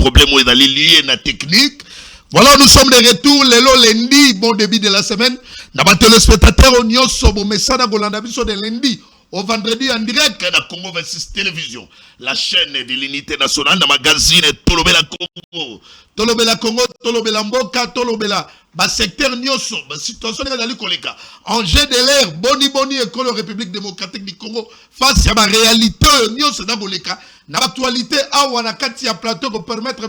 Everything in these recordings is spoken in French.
problème où il est lié à la technique. Voilà, nous sommes de retour, le lundi, bon début de la semaine. Nous avons téléspectateurs, on y a un message de lundi. Au vendredi en direct à la Congo 26 Télévision, la chaîne de l'unité nationale, le magazine Tolobela Congo. Tolobela Congo, Tolobela Mboka, Tolobela, secteur Nyoso, situation de Koleka. En jeu de l'air, Boni, École République démocratique du Congo, face à la réalité, Nyoso Naboleka, dans l'actualité, à Wanakati, à plateau pour permettre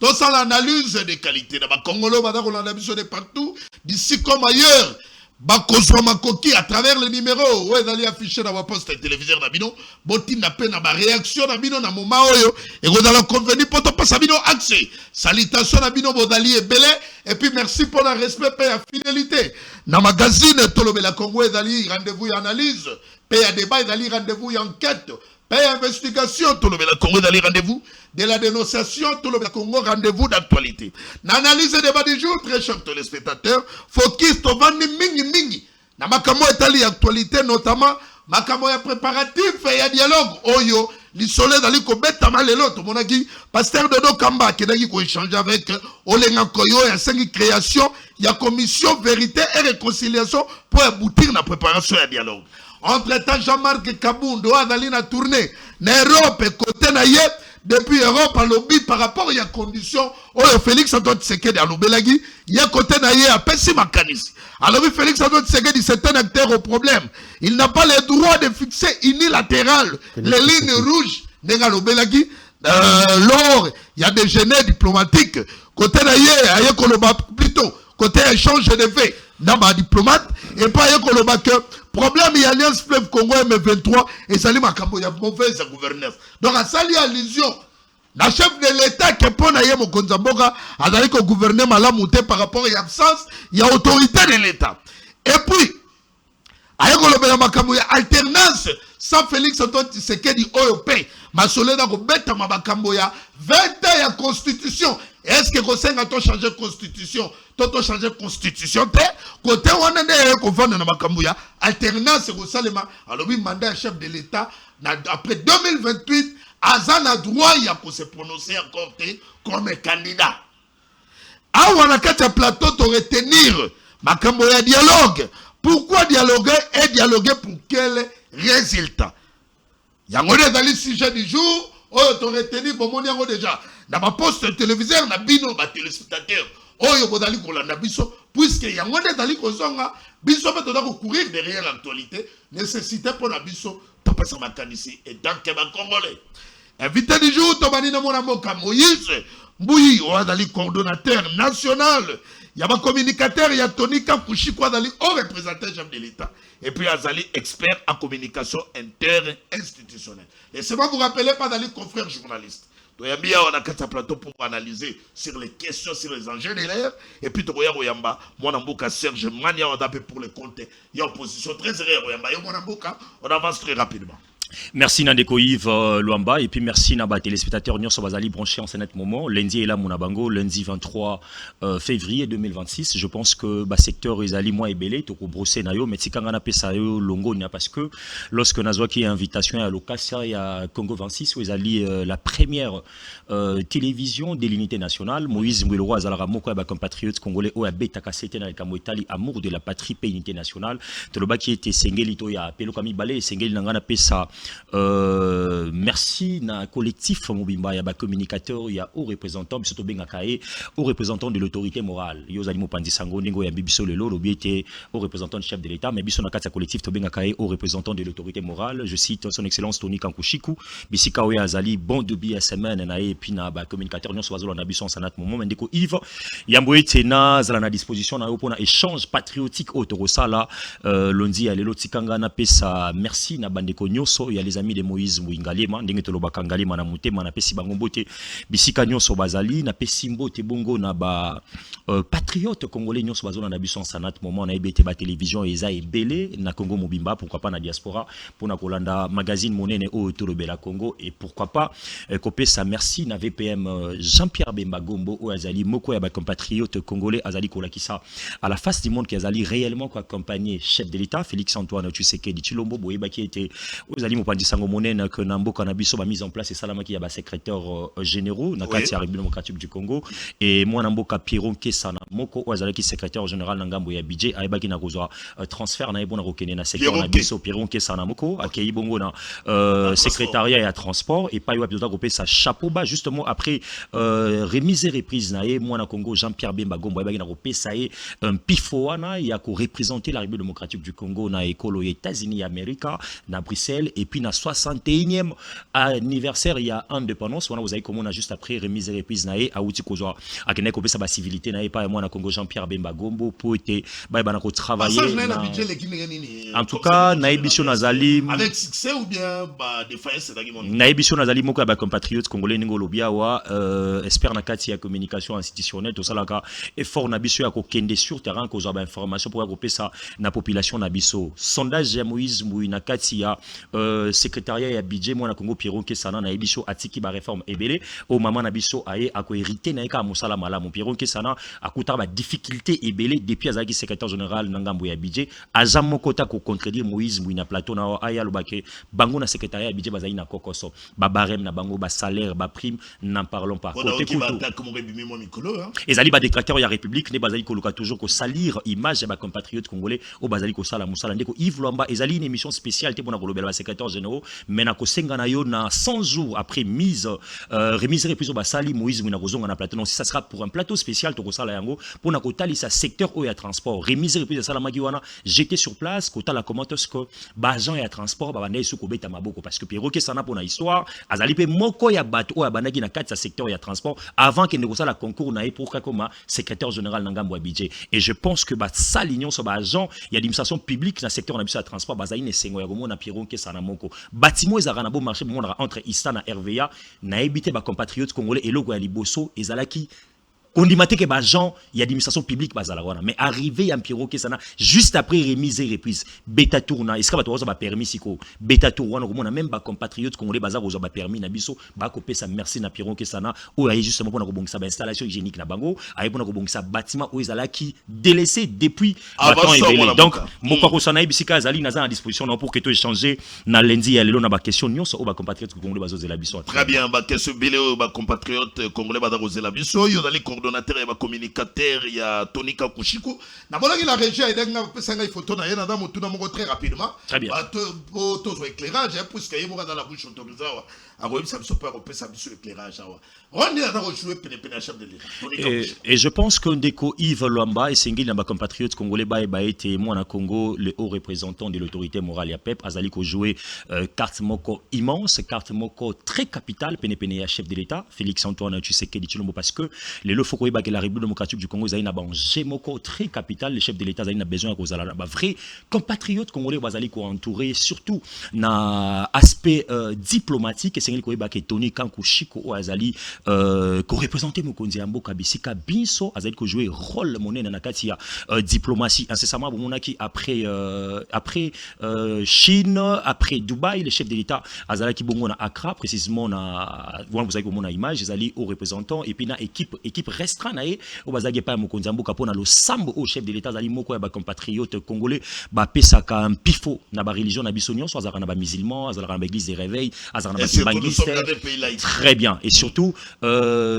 dans l'analyse des qualités. Dans le Congo, on a de partout, d'ici comme ailleurs. Bakozwa makoki à travers le numéro où est allé afficher dans la poste téléviseur d'Abino, boti na pe na ba réaction d'Abino na moment oyo et vous allez convenir pour passer Abino accès. Salutations d'Abino bodali et belé et puis merci pour le respect et la fidélité. Dans magazine Tolobela Congo est allé rendez-vous et analyse, paye à débat est allé rendez-vous et enquête. Paix investigation, tout le Congo d'aller rendez-vous. De la dénonciation, tout le Congo rendez-vous d'actualité. L'analyse des débats du jour, très chers téléspectateurs, focus to vandi mingi. Na makamo etali actualité, notamment, makamo ya préparatif et ya dialogue. Oyo, l'isolé d'ali ko beta malelo, to monaki, pasteur Dodo Kamba, qui d'ali ko échanger avec Olenga Koyo, et 5 création, ya commission vérité et réconciliation pour aboutir na préparation et dialogue. Entre-temps, Jean-Marc Kaboundo a dans la tournée en Europe et côté naïe depuis Europe à lobby par rapport à la condition où Félix Antoine Tshisekedi à l'Obelagi, il y a côté naïe à Pessi Makanis. Alors Félix Antoine Tshisekedi c'est un acteur au problème. Il n'a pas le droit de fixer unilatéral les lignes rouges de l'Obelagi. Lors il y a des gênés diplomatiques côté naïe à Yekoloba plutôt côté échange de faits dans ma diplomate et pas Yekoloba que problème il y a Alliance Fleuve Congo M23 et Salim Akambo, il y a mauvaise gouvernance. Donc à ça, il y a allusion. La chef de l'État qui est pour Nayemo Konzamboga a dit que le gouvernement a monté par rapport à l'absence, il y a autorité de l'État. Et puis, il y a alternance sans Félix Antoine Tshisekedi OEP. Ma soldat ko beta mabakambo ya 20 ans ya constitution. Est-ce que Kosenga to changer constitution? To changer constitution te côté wana ne ko vanda na makambo ya alternance ko salema alors oui mandat chef de l'État après 2028 Azan a droit ya ko se prononcer encore comme candidat. A wana kata plateau to retenir makambo ya dialogue. Pourquoi dialoguer et dialoguer pour quel résultat? Yango dans le sujet du jour, on retenu bon mon yango déjà. Dans ma poste téléviseur, na bino ba téléspectateur. Oyo bodali kolanda biso puisque yango dans le kozonga biso peut doit courir derrière l'actualité, nécessité pour la biso to pesa makanisi et donc ba congolais. Invité du jour to bani na mona moka Moïse Mbouyi, odali coordonnateur national. Il y a un communicateur, il y a Tony Kakushikwa Dali, au représentant chef de l'État. Et puis Azali, expert en communication interinstitutionnelle. Et c'est moi vous rappelez pas d'aller confrère journaliste. Donc il y a bien on a quatre plateaux pour analyser sur les questions, sur les enjeux de l'air. Et puis Toboya Royamba, mon amboka Serge Mania, on a tapé pour le compte. Il y a opposition très rare Royamba. Et mon amboka, on avance très rapidement. Merci Nandeko Yves Luamba et puis merci Naba téléspectateurs Nyon Sobazali branché en ce net moment. Lundi est là Monabango, lundi 23 février 2026. Je pense que le secteur Ezali moi et belé toko brossé nayo mais si kangana pesa yo longo nia parce que lorsque nazwa qui invitation à l'Okasia et à Congo 26 où Ezali la première télévision de l'unité nationale Moïse Mbouiloro azalaka moko ba compatriote congolais o abeta kasete na kamotali amour de la patrie pays unité nationale to loba qui était sengeli to ya pelo kami balé sengeli nangana pesa merci na collectif Mobimba ya ba communicateur ya au représentant biso to benga kae au représentant de l'autorité morale yo zali mopandi sango ndingo ya bibiso lelo lobi était au représentant du chef de l'État mais biso na kati collectif to benga kae au représentant de l'autorité morale je cite son excellence Tony Kankushiku bisika oya azali bon de bi semaine na et puis na ba communicateur nyonso bazolo na biso sanat moment ndeko Yves yamboete na zala na disposition na yo pona échange patriotique au torosala lundi ya lelo tikanga na pesa merci na bandeko nyonso il y a les amis de Moïse Mouingalema ndenge tolobaka ngalema na mutema na pesi bango mbote bisika nyonso bazali na pesi mbote bongo na ba patriote congolais nyonso bazona na biso sanat moment na ebete ba télévision eza ebele na Congo Mobimba pourquoi pas na diaspora pona kolanda magazine monene o tolobela Congo et pourquoi pas kopesa merci na VPM Jean-Pierre Bemba Gombo o azali moko ya ba compatriote congolais azali kolakisa à la face du monde qui azali réellement ko accompagner chef de l'État Félix Antoine Tshisekedi Tshilombo boyeba qui était aux Mopanzi Sango Monene que Namboka Nabiso a mis en place et Salamaki a secrétaire généraux na kati ya République démocratique du Congo et moi Namboka Pierron Kesana moko Wazalaki secrétaire général Nangambo ya budget ayebaki na kozwa transfert na ebona kokene na secteur Nabiso Pierron Kesana moko akei bongo na secrétariat ya transport et pas yo besoin de sa chapeau bas justement après remise et reprise na moi na Congo Jean-Pierre Bemba Gombo ayebaki na kopesa ça est un pifoana il y a qu'à représenter la République démocratique du Congo na école aux États-Unis Amérique na Bruxelles et puis na 61e anniversaire il y a indépendance vous avez comme on a juste après remise et reprise na a outil kozwa a kene ko pesa ba civilité na pas moi na Congo Jean-Pierre Bemba Gombo pour été ba na ko travailler en tout cas na émission nazali avec succès ou bien ba défaillance na émission nazali moko ba compatriotes congolais ningo lobia wa espère na kati ya communication institutionnelle tout ça là effort na biso ko kende sur terrain ko za ba information pour ko pesa na population na biso sondage ya Moïse Mouina kati ya secrétariat ya budget moi na Congo Pierron Kesana na biso atiki ba réforme ebele au maman na biso aye ako hérité na ka musala malamu Pierron Kesana akuta ba difficulté ebele depuis azaki secrétaire général na ngambo ya budget aza mokota ko contredire Moïse Mouina plateau na aya lobake bango na secrétariat ya budget bazali na kokoso ba barème na bango ba salaire ba prime n'en parlons pas côté kutu ezali ba détracteur ya république ne bazali koluka toujours ko salir image ya ba compatriotes congolais au bazali ko sala musala ndeko Yves Lwamba ezali une émission spéciale te pona kolobela ba secrétaire généraux mais na ko senga na yo na 100 jours après remise reprise ba sali Moïse Mouina kozonga na plateau non si ça sera pour un plateau spécial to ko sala yango pona ko talisa secteur o ya transport remise reprise sala maki wana j'étais sur place ko tala comment est-ce que ba agent ya transport ba banda ko beta maboko parce que Pierrot Kesana pona histoire azali pe moko ya bato o ya banaki na kati sa secteur ya transport avant que ne ko sala concours na pour comme secrétaire général Nangambo Abidje et je pense que ça l'union sur agent il y a l'administration publique dans le secteur de transport bazaï ne sengo ya komona Pierron Kesana moko bâtiment ezara na bo marché entre Ista na RVA na ebité ba compatriotes congolais et logo ya liboso ezalaki on dit que les gens, il y a l'administration publique, mais arrivé à Pierrot Kesana, juste après remise et reprise, bêta tourna, est-ce que vous avez permis siko bêta tourna, on a même pas compatriotes congolais, bazar vous avez permis, nabiso, ba copé sa merci na Pierrot Kesana, ou aille justement pour na sa installation hygiénique na bango, aille pour na sa bâtiment où ils qui délaissé depuis temps et donc mon pako sana ibisika azali naza à disposition pour que tu échanger na lundi ya lelo na ba question nyonso o ba compatriotes congolais bazo zela biso. Très bien, ba question belé ba compatriotes congolais bazar zela biso, yo dali coordonnateur et communicateur il y a Tony Kakushiko na bolaki la région et denga pesa ngai photo na yena ndamu tuna moko très rapidement ba to éclairage puisque yemo dans la bouche autorisée a remis ça biso pas repesa biso éclairage awa on est dans jouer pene chef de l'État et je pense que ndeko Yves Lwamba et Sengi na ba compatriotes congolais ba été moi na Congo le haut représentant de l'autorité morale ya PEP azali ko jouer carte moko immense carte moko très capitale pene ya chef de l'État Félix Antoine Tshisekedi Tshilombo parce que les le faut que la République démocratique du Congo a un moko très capital le chef de l'État a besoin de vrai compatriotes congolais bazali ko entouré surtout na aspect diplomatique et c'est que Tony Kankushiko ou azali ko représenter Mokonzi Mboka Bisika Binso azali ko jouer rôle monene na kati ya diplomatie incessamment monaki après Chine après Dubaï le chef de l'État azali ki bongo na Accra précisément na vous avez comme na image azali au représentant et puis na équipe restreint naé au bazage pa Mokonzi Mboka pona lo sambo au chef de l'État zali moko ya ba compatriotes congolais ba pesa ka un pifo na ba religion na bisonion so azara na ba musulman azara na ba église des réveils azara na ba kimbangiste très bien et surtout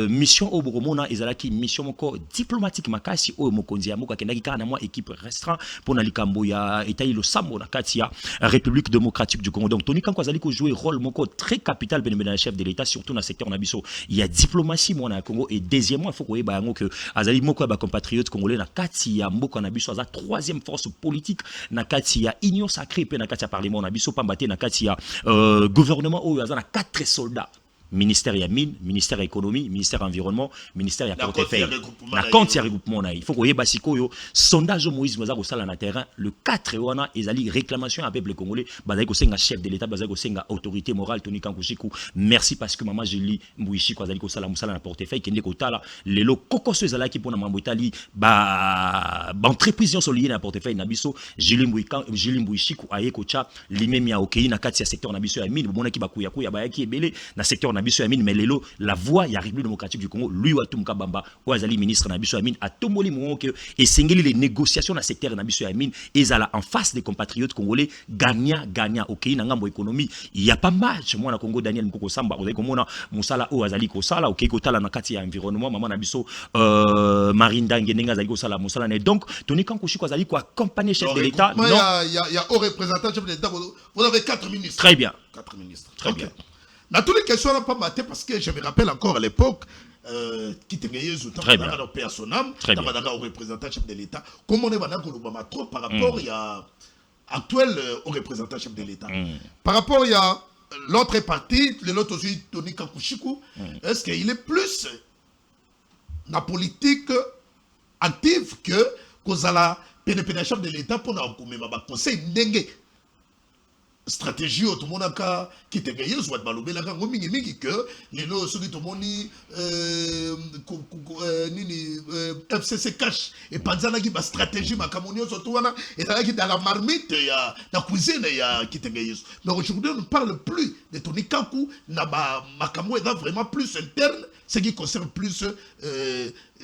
mission au Boromona ezalaki mission moko diplomatique makasi au Mokonzi Mboka kendaki kana moi équipe restreint pona likambo ya etai lo sambo na kati ya République démocratique du Congo donc Tony Kanko azali ko jouer rôle moko très capital ben na chef de l'État surtout na secteur na biso il y a diplomatie moi na Congo et deuxièmement il faut que ba que azali moko ba compatriotes congolais na kati ya mboka na biso aza troisième force politique na kati ya union sacrée pe na kati ya parlement na biso pambate na kati ya gouvernement oyo aza na 4 soldats ministère ya mine, ministère ya économie, ministère environnement, ministère ya portefeuille. Na compte ya regroupement na. Il faut que basiko yo sondage Moïse Moza ko sala na terrain le 4 wana ezali réclamation à peuple congolais, bazali ko senga chef de l'État, bazali ko senga autorité morale Tony Kankushiko. Merci parce que maman Julie Mbuishi ko azali ko sala musala na portefeuille kende ko tala lelo kokoso ezalaki pona mambo Italie ba entreprise yo solié na portefeuille na biso Julie Mbuishi ko aye ko cha limemi ya okei na kati ya secteur na biso ya mine, bomona ki bakuya kuya ba yaki ebele na secteur na biso Yamine mais lelo la voix ya République démocratique du Congo lui Watum Kabamba Ouazali ministre na biso Yamine a tomoli monke et sengeli les négociations na secteur na biso Yamine ezala en face des compatriotes congolais gagnant OK na ngambo économie il y a pas match moi na Congo Daniel Mkoko Samba vous avez komona musala Ouazali ko sala OK kotala na kati ya environnement maman na biso Marinda Ngenenga zali ko sala musala ne donc Tony Kankushi ko zali ko accompagner chef de l'État non il y a au représentant chef de l'État vous avez 4 ministres très bien 4 ministres très bien dans toutes les questions on n'a pas maté parce que je me rappelle encore à l'époque qui tenait au personnel au représentant chef de l'État comment on est maintenant trop par rapport il y a actuel au représentant chef de l'État par rapport il y a l'autre parti l'autre aussi Tony Kankushiku est-ce qu'il est plus la politique active que Kozala chef de l'État pour nous conseil n'engue stratégie tout le monde a qui te gagne soit balobé la gango mingi que les lots ceux qui tout le monde FCC cash et panzana qui ba stratégie makamonio surtout wana et qui dans la marmite ya la cuisine ya qui te gagne mais aujourd'hui on ne parle plus de Tony Kankou na ba makamo est vraiment plus interne ce qui concerne plus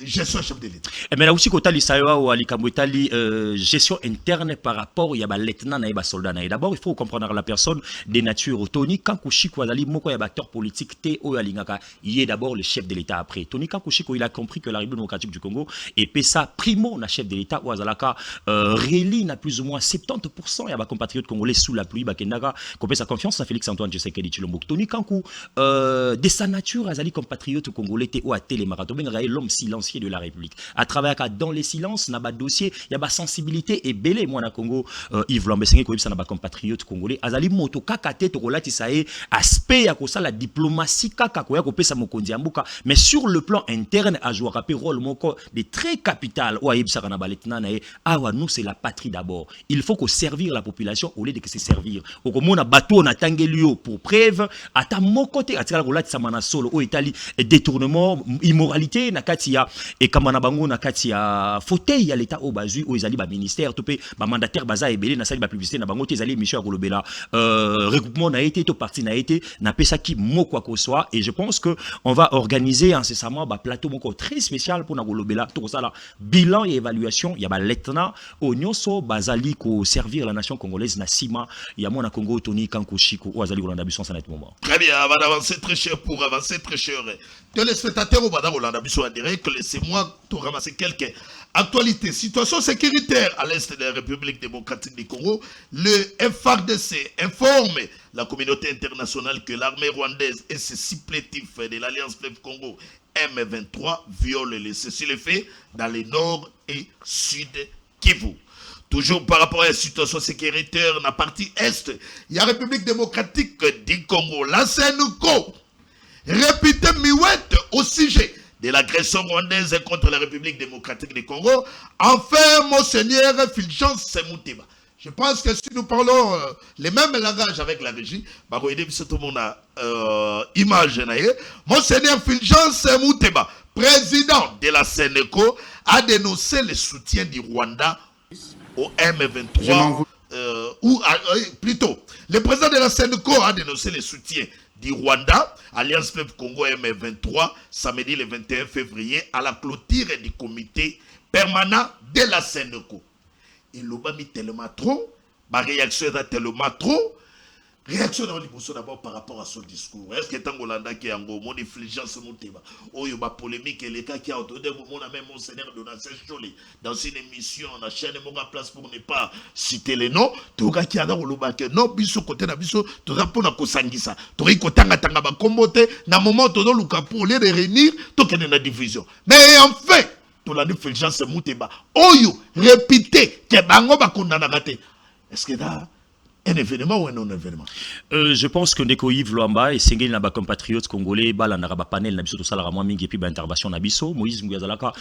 gestion chef de l'État. Mais là aussi kotali sawa ou alikamwetali gestion interne par rapport il y a ba lieutenant na ba soldat na d'abord il faut comprendre la personne des natures Tony Kankushi ko azali moko ya ba acteur politique té o alingaka il est d'abord le chef de l'État après Tony Kankushi ko il a compris que la République démocratique du Congo et pesa primo na chef de l'État ou azalaka rééli na plus ou moins 70% ya ba compatriotes congolais sous la pluie ba kendaka ko pesa confiance à Félix Antoine Tshisekedi Tshilombo Tony Kankou de sa nature azali compatriote congolais té o a télémarathon benga l'homme silencieux de la République à travers dans les silences na ba dossier il y a ba sensibilité et belé moi na Congo Yves Lambesenge ko yebisa na ba compatriote congolais azali moto kaka te to kolati sae aspect ya ko la diplomatie kaka ko ya ko pesa mokonzi ambuka mais sur le plan interne a joué un rôle moko de très capital o yebisa na ba lieutenant na awa nous c'est la patrie d'abord il faut que servir la population au lieu de que se servir au komona bateau na tangelio pour preuve ata moko te atika kolati samana solo o Italie détournement immoralité na kati ya et kamana bango na kati ya fauteuil ya l'état au bazu o ezali ba ministère topé ba mandataire baza ebele na sali ba publicité na bango te ezali émission ya kolobela regroupement na été to parti na été na pesa ki moko ko soit et je pense que on va organiser incessamment ba plateau moko très spécial pour na kolobela to sala bilan et évaluation ya ba lieutenant o nyonso bazali ko servir la nation congolaise na sima ya mona Congo Tony Kankushi ko azali kolanda biso en ce moment. Très bien, on va avancer très cher pour avancer très cher. Téléspectateurs au Bada Rolanda biso en direct, laissez-moi tout ramasser quelques actualités. Situation sécuritaire à l'est de la République démocratique du Congo. Le FARDC informe la communauté internationale que l'armée rwandaise et ses supplétifs de l'Alliance Fleuve Congo M23 violent les cessez-le-feu dans le nord et sud Kivu. Toujours par rapport à la situation sécuritaire dans la partie est, il y a la République démocratique du Congo, la CNCO, répété miouette au sujet de l'agression rwandaise contre la République démocratique du Congo. Enfin, Monseigneur Fulgence Mouteba. Je pense que si nous parlons les mêmes langages avec la régie, tout le monde a image. Monseigneur Fulgence Mouteba, président de la CNCO, a dénoncé le soutien du Rwanda au M23, plutôt, le président de la CNCO a dénoncé le soutien du Rwanda, Alliance Fleuve Congo M23, samedi le 21 février, à la clôture du comité permanent de la CNCO. Et l'Oba mis tellement trop, ma réaction est tellement trop. Réaction d'abord par rapport à son discours. Est-ce que Tangolanda qui est en gros, mon infligence, mon débat, oh, il y a polémique et les cas qui a autorisé mon même Monseigneur Donatien Choli dans une émission, on a chaîné mon place pour ne pas citer les noms. Tout cas qui a dans le bac, non, biso côté na biso, tout ça pour na kosangisa. Tout y kotanga tanga ba kombote, na moment tout le cas pour les réunir, tout qu'il y a une division. Mais en fait, tout la infligence, mon débat, oh, you, répétez, que bango ba kondana gate. Est-ce que là, un événement ou un non-événement? Je pense que Ndeko Yves Luamba et Sengeli na ba compatriotes congolais bala na ba panel na biso to sala moi mingi puis ba intervention na biso Moïse Nguyazalaka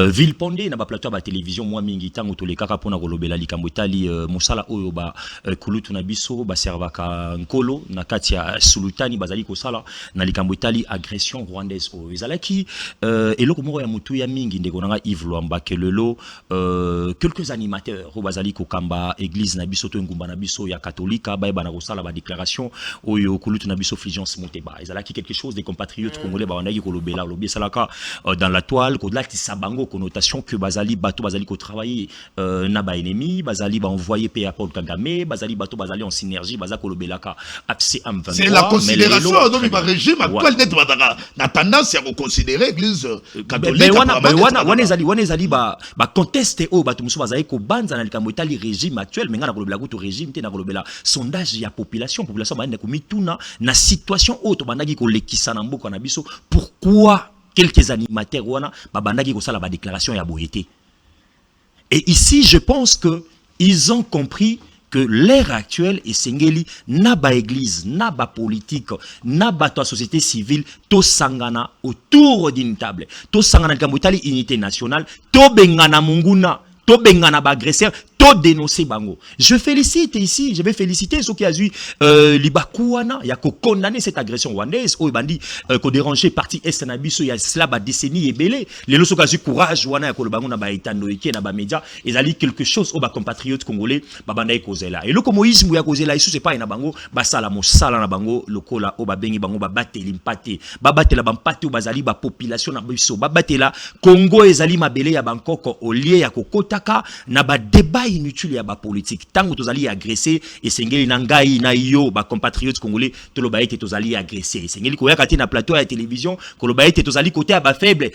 ville pondé na ba plateau ba télévision moi mingi tango to le kaka pona kolobela likambo etali mosala oyo ba kulutu na biso ba servaka nkolo na kati ya sultani bazali ko sala na likambo etali agression rwandaise oyo ezalaki eloko moko ya mutu ya mingi ndeko nanga Yves Luamba que lelo quelques animateurs bazali ko kamba église na biso to ngumba na biso ya catholique ba ba na kosala ba déclaration oyo kulutu na biso Fulgence Moteba ezalaki quelque chose des compatriotes congolais ba ondaki kolobela lobi salaka dans la toile ko lati sabango connotation que bazali bato bazali ko travailler na ba ennemi bazali ba envoyer pe à Paul Kagame bazali bato bazali en synergie baza kolobelaka APCM 23 c'est la considération donc le régime actuel d'être na tendance à considérer l'église catholique wana ezali ba conteste o bato musu bazali ko banza na likambo etali régime actuel mais ngana kolobela ko régime te na kolobela sondage ya population ba ndeko mituna na situation auto bandaki ko lekisa na mboka na biso pourquoi quelques animateurs wana ba bandaki ko sala ba déclaration ya boyete. Et ici je pense que ils ont compris que l'ère actuelle est sengeli na ba église na ba politique na ba to société civile to sangana autour d'une table to sangana likambo etali unité nationale to bengana munguna to bengana ba agresseur to dénoncer bango. Je félicite ici, je vais féliciter ceux qui a eu Libakouana, il y a qu'à condamner cette agression rwandaise, ou bandi qu'au déranger parti est na biso, il y a cela ba décennie et belé. Les lorsqu'ils ont eu courage, wana ya kolobango na ba etano eke na ba média, ils allaient quelque chose au ba compatriotes congolais, ba banda cause là. Et le communisme ya cause là, ici c'est pas na bango, ba sala mo sala na bango, lokola o ba bengi bango ba batte limpate, ba batte la bampate ou bazali ba population na biso, ba batte la Congo ezali mabele ya Bangkok au lieu ya kokotaka na ba débat inutile ya ba politique tango tozali agressé et sengeli na ngai na yo ba compatriotes congolais toloba ete tozali agressé sengeli ko yakati na plateau ya télévision koloba ete tozali côté ba faible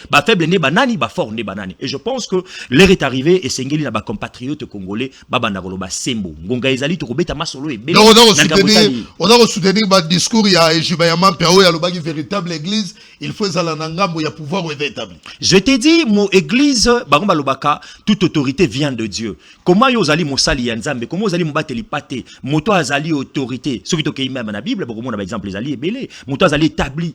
ne banani ba fort ne banani. Et je pense que l'heure est arrivée et sengeli na ba compatriotes congolais ba banda koloba sembo ngonga ezali to kobeta masolo e bele on a soutenir ba discours ya Ejibayama Pao ya lobaki véritable église il faut ezala na ngambo ya pouvoir véritable. Je te dis mon église ba lobaka toute autorité vient de Dieu. Comment yo zali mosali ya nzambe comment ozali mobateli pate moto azali autorité soki to kei même na Bible pour mon exemple ezali ebele moto azali établi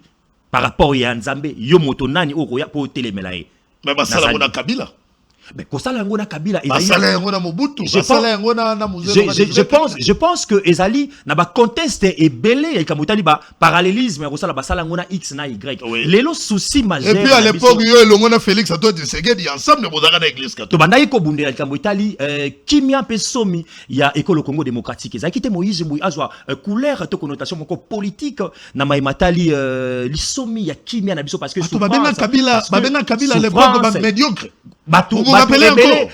par rapport ya nzambe yo moto nani okoya po telemela e mais basala mona Kabila mais kosala yango na Kabila basala yango na Mobutu basala yango na je pense que ezali na ba conteste ebele ya kamotali ba parallélisme ya kosala basala yango na X na Y lelo souci majeur. Et puis à l'époque yo elongo na Félix Antoine Tshisekedi ensemble bozaka na église catholique to bandaki ko bundela kamotali kimia pe somi ya ekolo Congo démocratique ezaki te Moïse Mouy azwa couleur to connotation moko politique na maimatali lisomi ya kimia na biso parce que babenga Kabila l'époque ba médiocre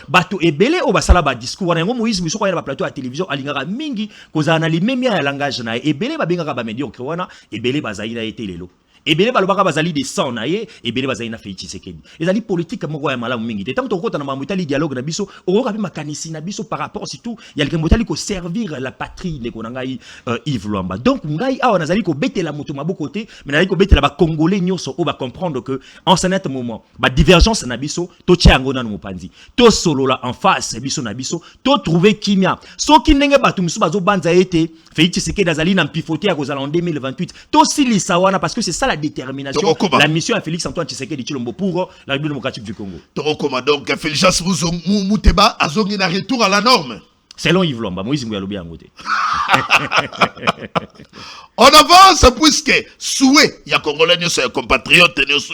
bato ebele o basala ba discours wana yango Moïse Mouy soko ya ba plateau ya télévision alingaka mingi kozala na limemia ya langage na ebele babengaka ba médiocre wana ebele bazali na été lelo ebele balobaka bazali de sang na ye ebele bazali na Félix Tshisekedi ezali politique moko ya malamu mingi te tant que tokota na mamutali dialogue na biso okoka pe makanisi na biso par rapport surtout ya likambo tali ko servir la patrie ndeko na ngai Yves Luamba. Donc ngai awa nazali ko betela moto maboko te mais nazali ko betela ba congolais nyonso o ba comprendre que en ce net moment ba divergence na biso to tiango na mopanzi to solola en face biso na biso to trouver kimia soki ndenge bato musu bazo banza ete Félix Tshisekedi azali na mpifoté ya kozala en 2028 to silisa wana parce que c'est ça la détermination la mission à Félix Antoine Tshisekedi Tshilombo pour la République démocratique du Congo. Donc Félix Muteba azongi na retour à la norme. Selon Yves Lomba, Moïse Mouy alobi yango te. On avance puisque souhait ya Congolais nyonso ya compatriotes nyonso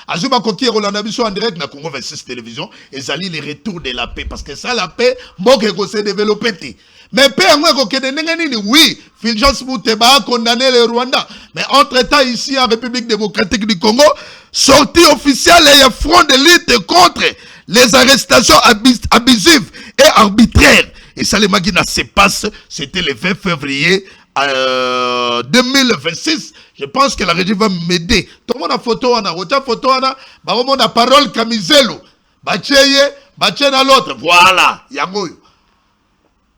azuba koki Rolanda biso en direct na Congo 26 télévision ezali le retour de la paix parce que ça la paix mboka ko se développer te. Mais paix yango ko kende ndenge nini oui Fulgence Muteba a condamné le Rwanda mais entre-temps ici en République démocratique du Congo sortie officielle et front de lutte contre les arrestations abusives et arbitraires. Et ça, les Magina se passe, c'était le 20 février 2026. Je pense que la régie va m'aider. Tout le monde a photo, on a photo, on a parole Kamizelo. Bacheye, na l'autre. Voilà. Yango.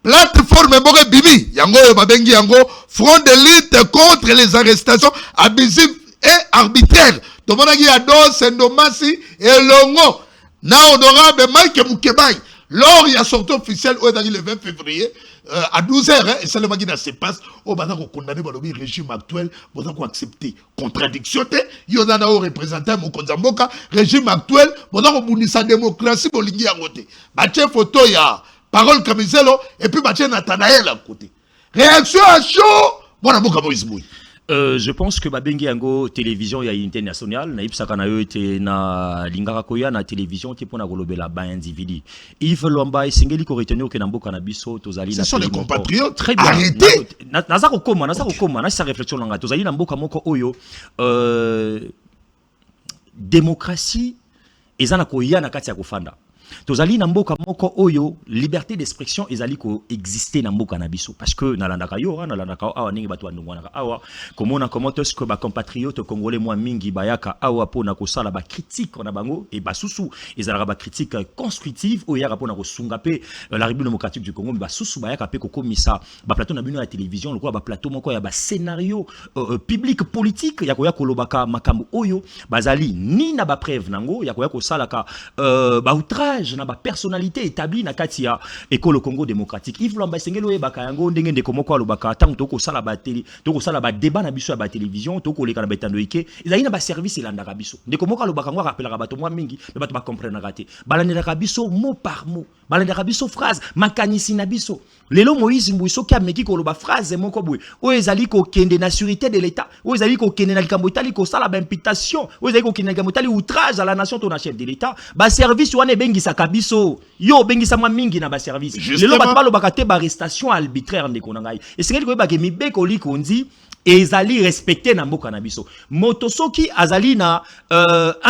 Plateforme Bore Bibi. Yango, Babengi Yango. Front de lutte contre les arrestations abusives et arbitraires. Tout le monde a dit Ado, Sendomasi et Longo. Na honorable Mike Moukebaï. Lors il y a sorti officiel le 20 février à 12h et c'est le qui se passe au bana ko condamner le régime actuel pour accepter contradiction te yo na o représenter mon konzamboka régime actuel pour ko démocratie bolingi ya côté ba photo ya parole Kamizelo et puis ba Nathanaël à côté réaction à chaud bona boka Moïse Mouy. Je pense que babengi yango télévision ya internationale na ipsaka na yo ete na lingaka koya na télévision te pona kolobela ba individu. Yves Lwamba esengeli ko retenir que na mboka na biso tozali na ce sont les compatriotes. Très bien. Arrêtez. Naza kokoma na sa réflexion langa tozali na mboka moko oyo démocratie ezana koya na kati ya kofanda. Tozali na mboka moko oyo liberté d'expression ezali ko exister na mboka na biso parce que nalandaka yo nalandaka awa ningi bato bandongwana awa komona comment est-ce que ba compatriotes congolais moi mingi bayaka awa pona ko sala ba critique na bango et basusu ezalaka ba critique constructive oyo yaka pona ko sunga pe la République démocratique du Congo basusu bayaka pe ko komisa ba plateau na bino ya télévision lokwa ba plateau moko ya ba scénario public politique ya ko ya kolobaka makambo oyo bazali ni na ba preuve nango ya ko sala ka ba outrage na ba personnalité établie na kati ya école Congo démocratique. Yves Lwamba sengelo e baka yango ndenge ndeko moko alobaka tango toko sala ba télé toko sala ba débat na biso ya ba télévision toko leka na betando ike ezali na ba service elandaka biso ndeko moko alobaka ngo rappelaka bato mwa mingi me bato ba comprendre raté balandaka biso mot par mot balandaka biso phrase makanisi na biso lelo Moïse Mbuiso ki ameki koloba phrase moko boye o ezali ko kende na sécurité de l'état o ezali ko kende na likambo itali ko sala ba imputation o ezali ko kende na likambo itali outrage à la nation ton chef de l'état ba service wana bengisa kabiso yo bengisa mwa mingi na ba service lelo bato balobaka te ba arrestation arbitraire ndeko na ngai esengeli ko yebaka mibeko likondi ezali respecté na mboka na biso moto soki azali na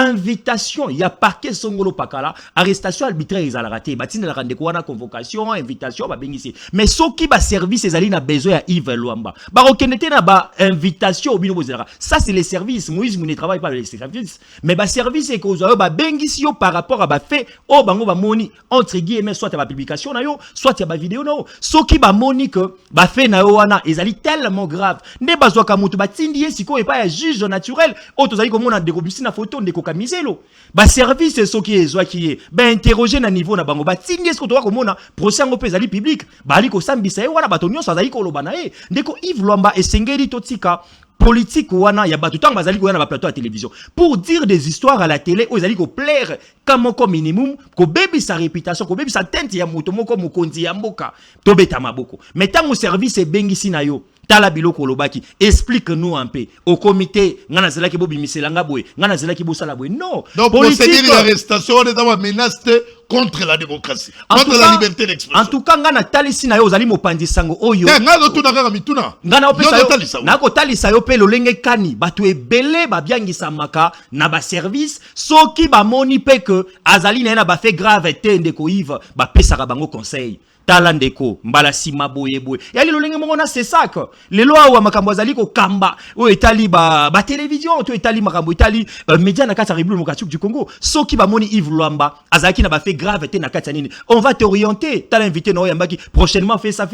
invitation ya parquet songolo pakala arrestation arbitraire ezalaka te batindelaka ndeko wana convocation invitation babengisi mais soki ba service ezali na besoin ya Yves Lwamba bakokende te na ba invitation obino bozalaka ça c'est les services Moïse ne travaille pas les services mais ba service ekozwa yo babengisi yo par rapport à ba fait o bango ba moni entre guillemets soit ba publication na yo soit ya ba vidéo na yo soki ba moni que ba fait na yo wana ezali tellement grave bazwaka mutu batindi yesiko epa ya juge naturel o tozali komona ndeko bisi na photo ndeko kamizelo ba service soki ezwaki ye ba interroger na niveau na bango batindi yesiko to komona procès ngo pezali public bali ko sambisa ye wana bato nyonso azali ko loba na ye ndeko Yves Lwamba esengeli totika politique wana ya bato tang bazali ko na ba plateau à télévision pour dire des histoires à la télé o ezali ko plaire comme minimum ko baby sa réputation ko baby sa tente ya moto moko mokonzi ya mboka to beta maboko mais tango service e bengisi na yo tala biloko lobaki explique-nous un peu au comité ngana zelaki bo bimiselanga boy ngana zelaki bo sala boy non donc procédure d'arrestation on est dans menace contre la démocratie contre la liberté d'expression en tout cas ngana talisi na yo ozali mopandi sango oyo ngana tuna kaka mituna ngana opesa yo nako talisa yo pe lolenge kani bato ebele babiangisa maka na ba service soki ba moni pe que azali na ba fait grave te ndeko Yves ba pesaka bango conseil talandeko mbala sima boye boye yali lolenge mongo na c'est ça que les lois wa makambo azali ko kamba o etali ba télévision to etali makambo etali média na kati ya République démocratique du Congo soki ba moni Yves Lwamba azaki na ba fait grave te na kati nini on va t'orienter tala invité no yambaki prochainement fait ça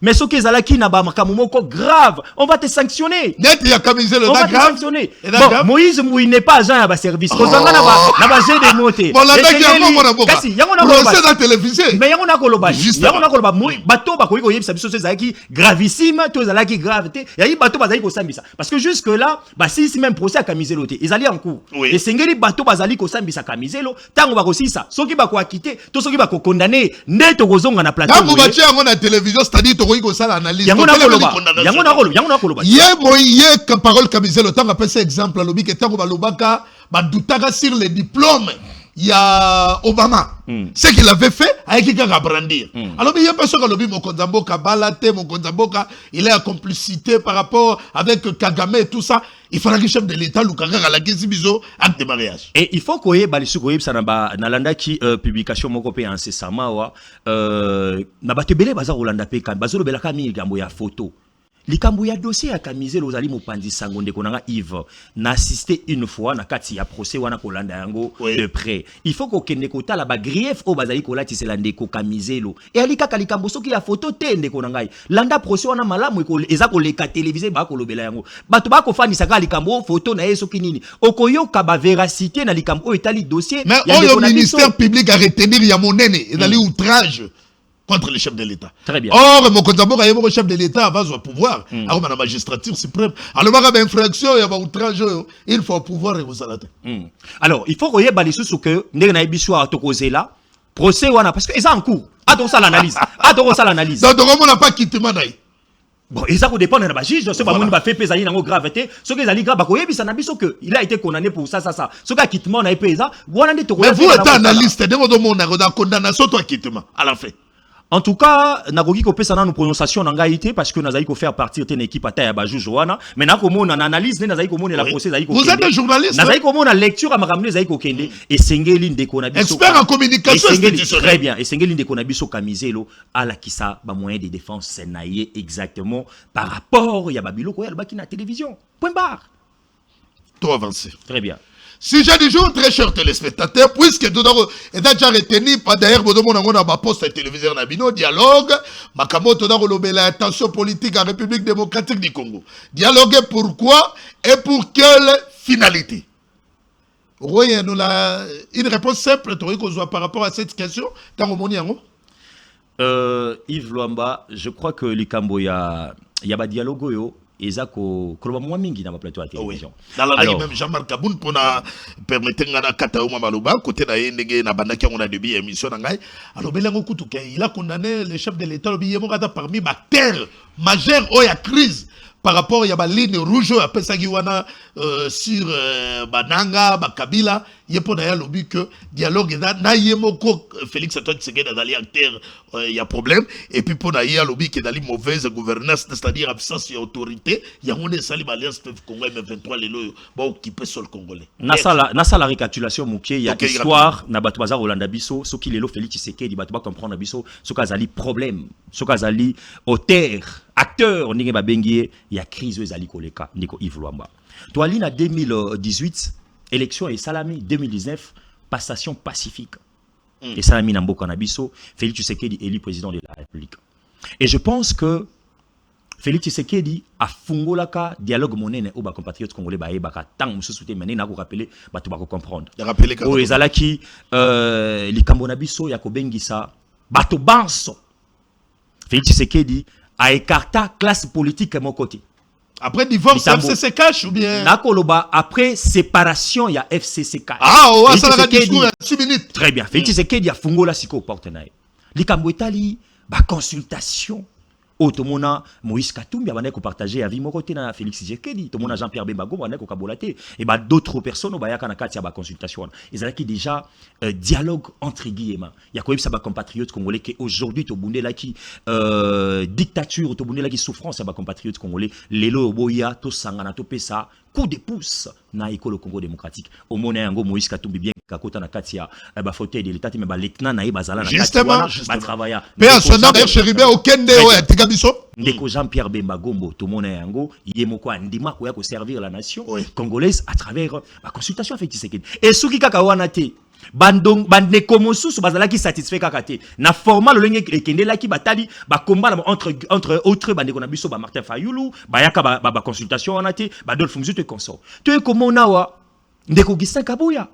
mais soki ezalaki na ba makambo moko grave on va te sanctionner net ya kamiser le grave bon Moïse Mouy n'est pas agent à ba service kozanga na ba jeu de moté bon la ndaki ya mongo na boka kasi yango na procès na télévision mais yango na koloba on a koloba bato ba koyi koyebisa biso ezalaki gravissime to ezalaki grave te yayi bato bazali ko sambisa parce que jusque là ba si même procès à Kamizelo te ezali en cours et sengeli bato bazali ko sambisa Kamizelo tango ba kosisa soki ba ko akité to soki ba ko condamner neto kozonga na plateau tango ba tia yango na télévision c'est-à-dire to koyi ko sala analyse yango na koloba ye parole Kamizelo tango apesa exemple lobi ke tango ba lobaka ba dutaka sur les diplômes il y a Obama. Ce qu'il avait fait avec quelqu'un à brandir. Alors, il y a personne qui a dit Mokonzamboka, Balate, Mokonzamboka, il est en complicité par rapport avec Kagame et tout ça. Il fallait que le chef de l'État, Lukanga, à la Gézibizo, acte de mariage. Et il faut qu'on ait balisou goyeb sanaba nalanda qui publication moko pe incessamment wa na batebele baza Rolanda pe kan bazolo belaka mi gambo ya photo. Likambo ya dossier ya Kamizelo ozali mopandi sango ndeko nanga Yves na assisté une fois na kati ya procès wana kolanda yango de près il faut ko kende ko tala ba grief o bazali ko lati sela ndeko Kamizelo et ali kaka likambo soki ya photo te ndeko nanga landa procès wana malamu ko eza ko leka télévisé ba ko lobela yango bato ba ko fanisa ka likambo photo na yeso kinini okoyoka ba véracité na likambo o etali dossier mais le ministère public a retenir ya monene ezali outrage contre le chef de l'État. Très bien. Or, le chef de l'État a besoin de pouvoir. Alors, la magistrature suprême. Alors, il y a une infraction, il y a un outrage, il faut pouvoir et vous allez. Alors, il faut que vous ayez ce que nous avons là, procès, parce que c'est en cours. Attends ça l'analyse. Attends ça l'analyse. Donc, on n'a pas quitté Manaï. Bon, et ça dépend de la juge, ce qui va faire peser dans gravité, ce qui est grave, il a été condamné pour ça. Ce qui a quitté mon pesa, mais vous êtes analyste, de condamnation, toi quittement, à la fin. En tout cas, nagogi ko pesa na no prononciation na ngaité parce que nazali ko faire partir d'une équipe à taille à bajou joana, mais na ko mona analyse nazali ko mona la procès nazali ko. Vous êtes un journaliste. Nazali ko mona lecture à makamne nazali ko kende et sengeli ndeko na biso. Expert en communication institutionnelle. Très bien, et sengeli ndeko na biso kamizelo ala kisa ba moyen de défense senaye exactement par rapport ya babilo ko ya baki na télévision. Point barre. Tout avancé. Très bien. Sujet du jour, très chers téléspectateurs, puisque tout d'abord, et déjà retenu, pas d'ailleurs, vous demandez à ma poste téléviseur Nabino, dialogue, Makamo, tout d'abord, la tension politique en République démocratique du Congo. Dialoguer pourquoi et pour quelle finalité? Oui, nous avons une réponse simple, par rapport à cette question, dans Yves Luamba, je crois que les Cambo, il y a un dialogue, et ça koloba mwa mingi na plateau à télévision. Dans la règle même Jean-Marc Kaboun pour na permettre ngana kata uma maluba côté na ndenge na bandaki on a début émission ngai alors belango kutuke il a condamné le chef de l'état le billet mokata parmi bactères majeurs oya crise par rapport à la ligne rouge à Pesagiwana sur Bananga, Bakabila, il y a pas lobby que dialogue na yemoko Félix Antoine Tshisekedi dans acteur il y a problème et puis pour na lobby que dans la mauvaise gouvernance c'est-à-dire absence d'autorité il y a on est sali alliance Congo M23 les lots ba occuper sur le congolais. Na la récapitulation mukie il y a histoire na batu bazar Rolanda biso ce qui lelo Félix Tshisekedi batu ba comprendre biso ce kazali problème ce kazali auteur acteur ndenge babengie ya crise ezali koleka ndiko Yves Luamba. To ali na 2018 élection et salami 2019 passation pacifique. Et salami na mboka na biso Félix Tshisekedi élu président de la République. Et je pense que Félix Tshisekedi a fungolaka dialogue monene au ba compatriotes congolais ba ebaka tang mususu te menena ko rappeler ba to ba ko comprendre. Rappeler ka. O ezalaki likambo na biso ya ko bengisa bato banso. Félix Tshisekedi a écarté classe politique à mon côté. Après divorce, FCC cache ou bien après séparation, il y a FCC cache. Ah, ouais, ça va discours à 6 minutes. Très bien. Félix Tshisekedi a fungola siko portenaire. Likambo etali ba consultation. Automona Moïse Katumbi a partagé avis mon côté na Félix Tshisekedi, Tomona Jean-Pierre Bemba Gomba ko kabolaté et bah d'autres personnes ba yaka na katia ba consultation. Ils ont qui déjà dialogue entre guillemets. Il y a quand même ça ba compatriotes congolais qui aujourd'hui to bundé là qui dictature to bundé là qui souffrance ça ba compatriotes congolais lelo boya to sangana to pesa coup de pouce na école Congo démocratique. Au mona yango Moïse Katumbi bien kakota na katia ba fauteuil de l'état mais ba lieutenant na bazala na katia ba travailler. Mais son nom Chéribé aucun Ndeko Jean-Pierre Bemba Gombo, tout le monde est en go, il est ndima ko ya ko servir la nation congolaise à travers la consultation avec Tshisekedi. Et ceux qui kakawana te bandong bandeko mosusu bazala qui satisfait kakate na formal le lenge ekende la ki batali ba combat entre autres bandeko na biso ba Martin Fayulu ba yaka ba consultation wana te ba Dolphe Muzito et consort. Tu es comment nawa ndeko Gistin Kabuya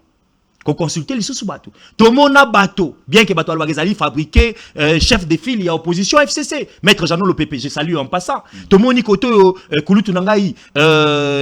qu'on consulter les sous-bateaux. Tout le monde a bateau. Bien que bateau al fabriqué, chef de file, il y a opposition FCC. Maître Jeannot le PPG, salut en passant. Tout le monde koto Kulutu Nangai,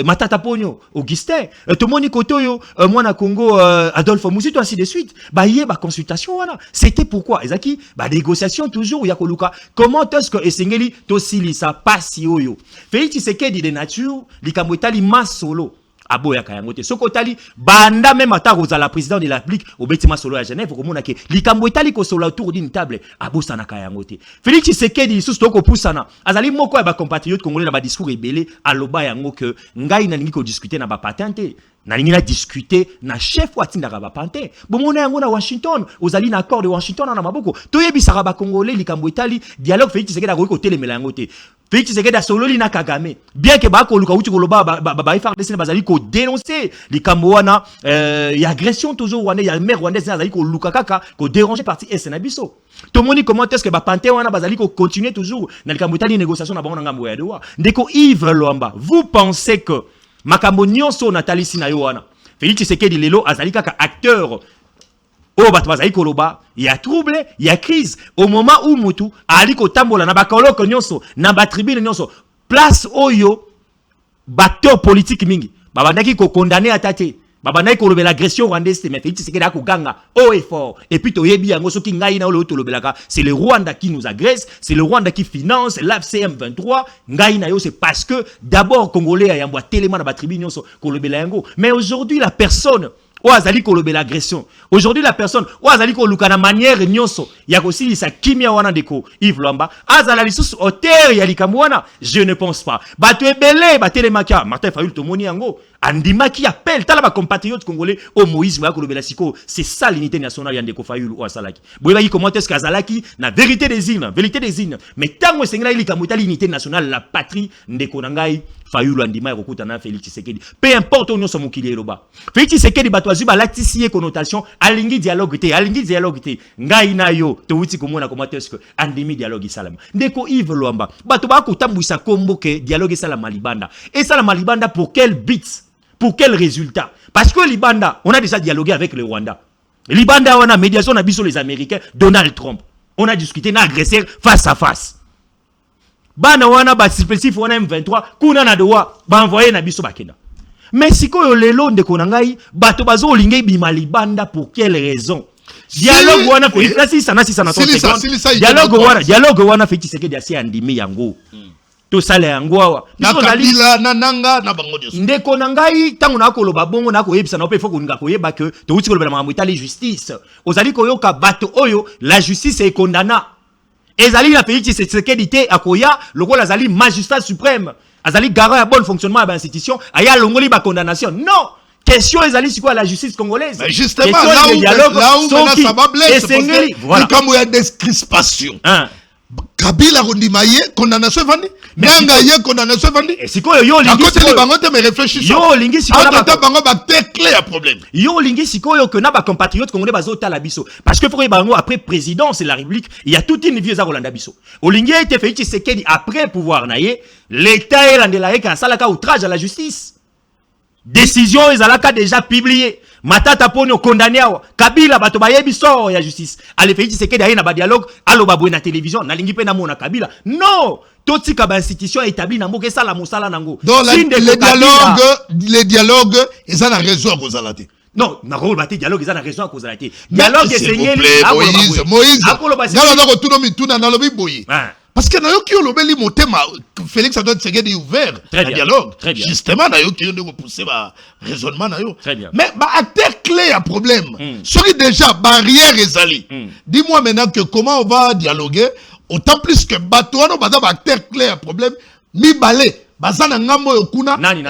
Matata Pogno, Augustin. Tout le monde koto Mwana Congo, Adolphe Muzito, ainsi de suite. Bah, il y a ba consultation, voilà. C'était pourquoi? Ezaki, bah, négociation toujours, Yakoluka. Comment est-ce que Esengeli, Tosili, ça passe yo? Félix Tshisekedi de nature, Likamwetali Masolo. Aboya kayangote soko tali banda même ata la président de la République au betima solo à Genève ko monake likambo etali ko solo autour d'une table abosa na kayangote Félix Tshisekedi sous toko pusana azali moko ya ba compatriotes congolais na ba discours rebelle aloba yango que ngai na lingi ko discuter na ba patente na lingi na discuter na chef wa tinda ba patente bomona yango na Washington ozali na accord de Washington na maboko toyebisa ba congolais likambo etali dialogue Félix Tshisekedi ko telemela yangote Félix Tshisekedi a sololi na Kagame bien que ba ko luka uti ko loba ba FARDC bazali ko dénoncer les Kamboana il y a agression toujours wana il y a maire rwandaise bazali ko luka kaka ko déranger parti SNabiso to moni comment est-ce que ba panté wana bazali ko continuer toujours na likambo tali négociation na bango na ngambo ya doa ndeko Yves Luamba vous pensez que makambo nyonso natali sina yo wana Félix Tshisekedi lelo azali kaka acteur oh bato bazali koloba il y a trouble il y a crise au moment où mutu ali ko tambola na bakoloko nyonso na ba tribune nyonso place oyo bateau politique mingi babandaki ko condamner atate babana ko lobela l'agression rwandaise mais Félix Tshisekedi ako ganga haut et fort et puis to yebi yango soki ngai na lo to lobelaka c'est le Rwanda qui nous agresse, c'est le Rwanda qui finance l'AFCM 23 ngai na yo c'est parce que d'abord congolais ya yambwa telema na ba tribu nyonso ko lobela yango mais aujourd'hui la personne Oazali ko lobela l'agression. Aujourd'hui la personne Oazali ko luka na manière nyonso ya ko silisa kimia wana ndeko Yves Lwamba azala lisusu auteur ya likamwana je ne pense pas. Bato ebele batelemaka Martin Fayulu tomoni yango andimaki appelle tala ba compatriotes congolais au Moïse ba ko lobela siko c'est ça l'unité nationale ya ndeko Fayulu Oasalaki. Boyeba ki comment est-ce qu'azalaki na vérité des hymnes mais tango sengela likamota l'unité nationale la patrie ndeko nangai Fayulu andima ekokuta na Félix Tshisekedi peu importe on nyonso mokili eloba Félix Tshisekedi bato azu ba latisi connotation alingi dialogue te ngai na yo to wuti komona comment est-ce que andimi dialogue salama ndeko Yves Lwamba bato ba kutambwisa kombo ke dialogue salama libanda et salama libanda pour quel but pour quel résultat parce que libanda on a déjà dialogué avec le Rwanda libanda on a médiation na biso les Américains Donald Trump on a discuté na agresseur face à face bana wana ba spécifique wana M23 kuna na doa ba envoyer na biso bakenda mais sikoyo lelo ndeko na ngai bato bazo olinga bima libanda pour quelle raison dialogue wana Félix si sana na dialogue wana Félix Tshisekedi asi andimi yango to sala yango wa na kabila na nanga na bango diso ndeko na ngai tangu na koloba bongo na ko yebisa na pe foko nga ko yeba que to uti kolobela makambo itali justice ozali koyoka bato oyo la justice est condamna ezali na Félix Tshisekedi te akoya lokola azali magistrat suprême azali garant ya bon fonctionnement ya institution aya longoli ba condamnation non question ezali siko à la justice congolaise mais justement là où ça va blesser voilà comme il y a des crispations Kabila Rondimaye condamnation vandi nanga ye condamnation vandi siko yo lingi siko bango te me réfléchis yo lingi siko na bango ba clé à problème yo lingi siko yo que na ba compatriotes congolais bazota la biso parce que faut bango après présidence de la République il y a toute une vie za Rolanda biso olingi était fait Tshisekedi après pouvoir naie l'état est landela ka salaka outrage à la justice décision ezalaka déjà publiée matata poni condamné awa Kabila bato bayebi sort ya justice ale Félix Tshisekedi aye na ba dialogue alo babwe na télévision na lingi pe na mona Kabila non totika ba institution établie na mboka sala mosala nango donc les dialogues ils ont la raison à zalati non na rôle bati dialogue ils ont la raison à zalati dialogue esengeli Moïse ngalo na ko tuno mituna na lobi boyi parce que nayo ki olobeli motema Félix Antoine Tshisekedi ouvert le dialogue justement nayo ki on pousser ba raisonnement nayo mais ba acteur clé à problème celui déjà barrière ezali dis-moi maintenant que comment on va dialoguer autant plus que bato wana ba acteur clé à problème mi balé bazana ngambo yokuna nani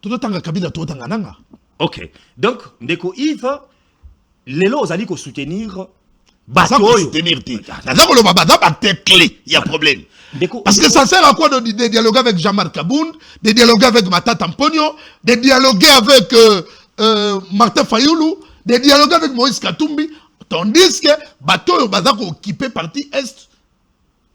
toto tanga Kabila toto tanga nanga OK donc ndeko Yves lelo ozali ko soutenir bato soutenir ti naza ko loba baza acteur clé il y a problème parce que ça sert à quoi de dialoguer avec Jean-Marc Kabound de dialoguer avec Matata Mponyo de dialoguer avec Martin Fayulu de dialoguer avec Moïse Katumbi tandis que bato yo baza ko occuper partie est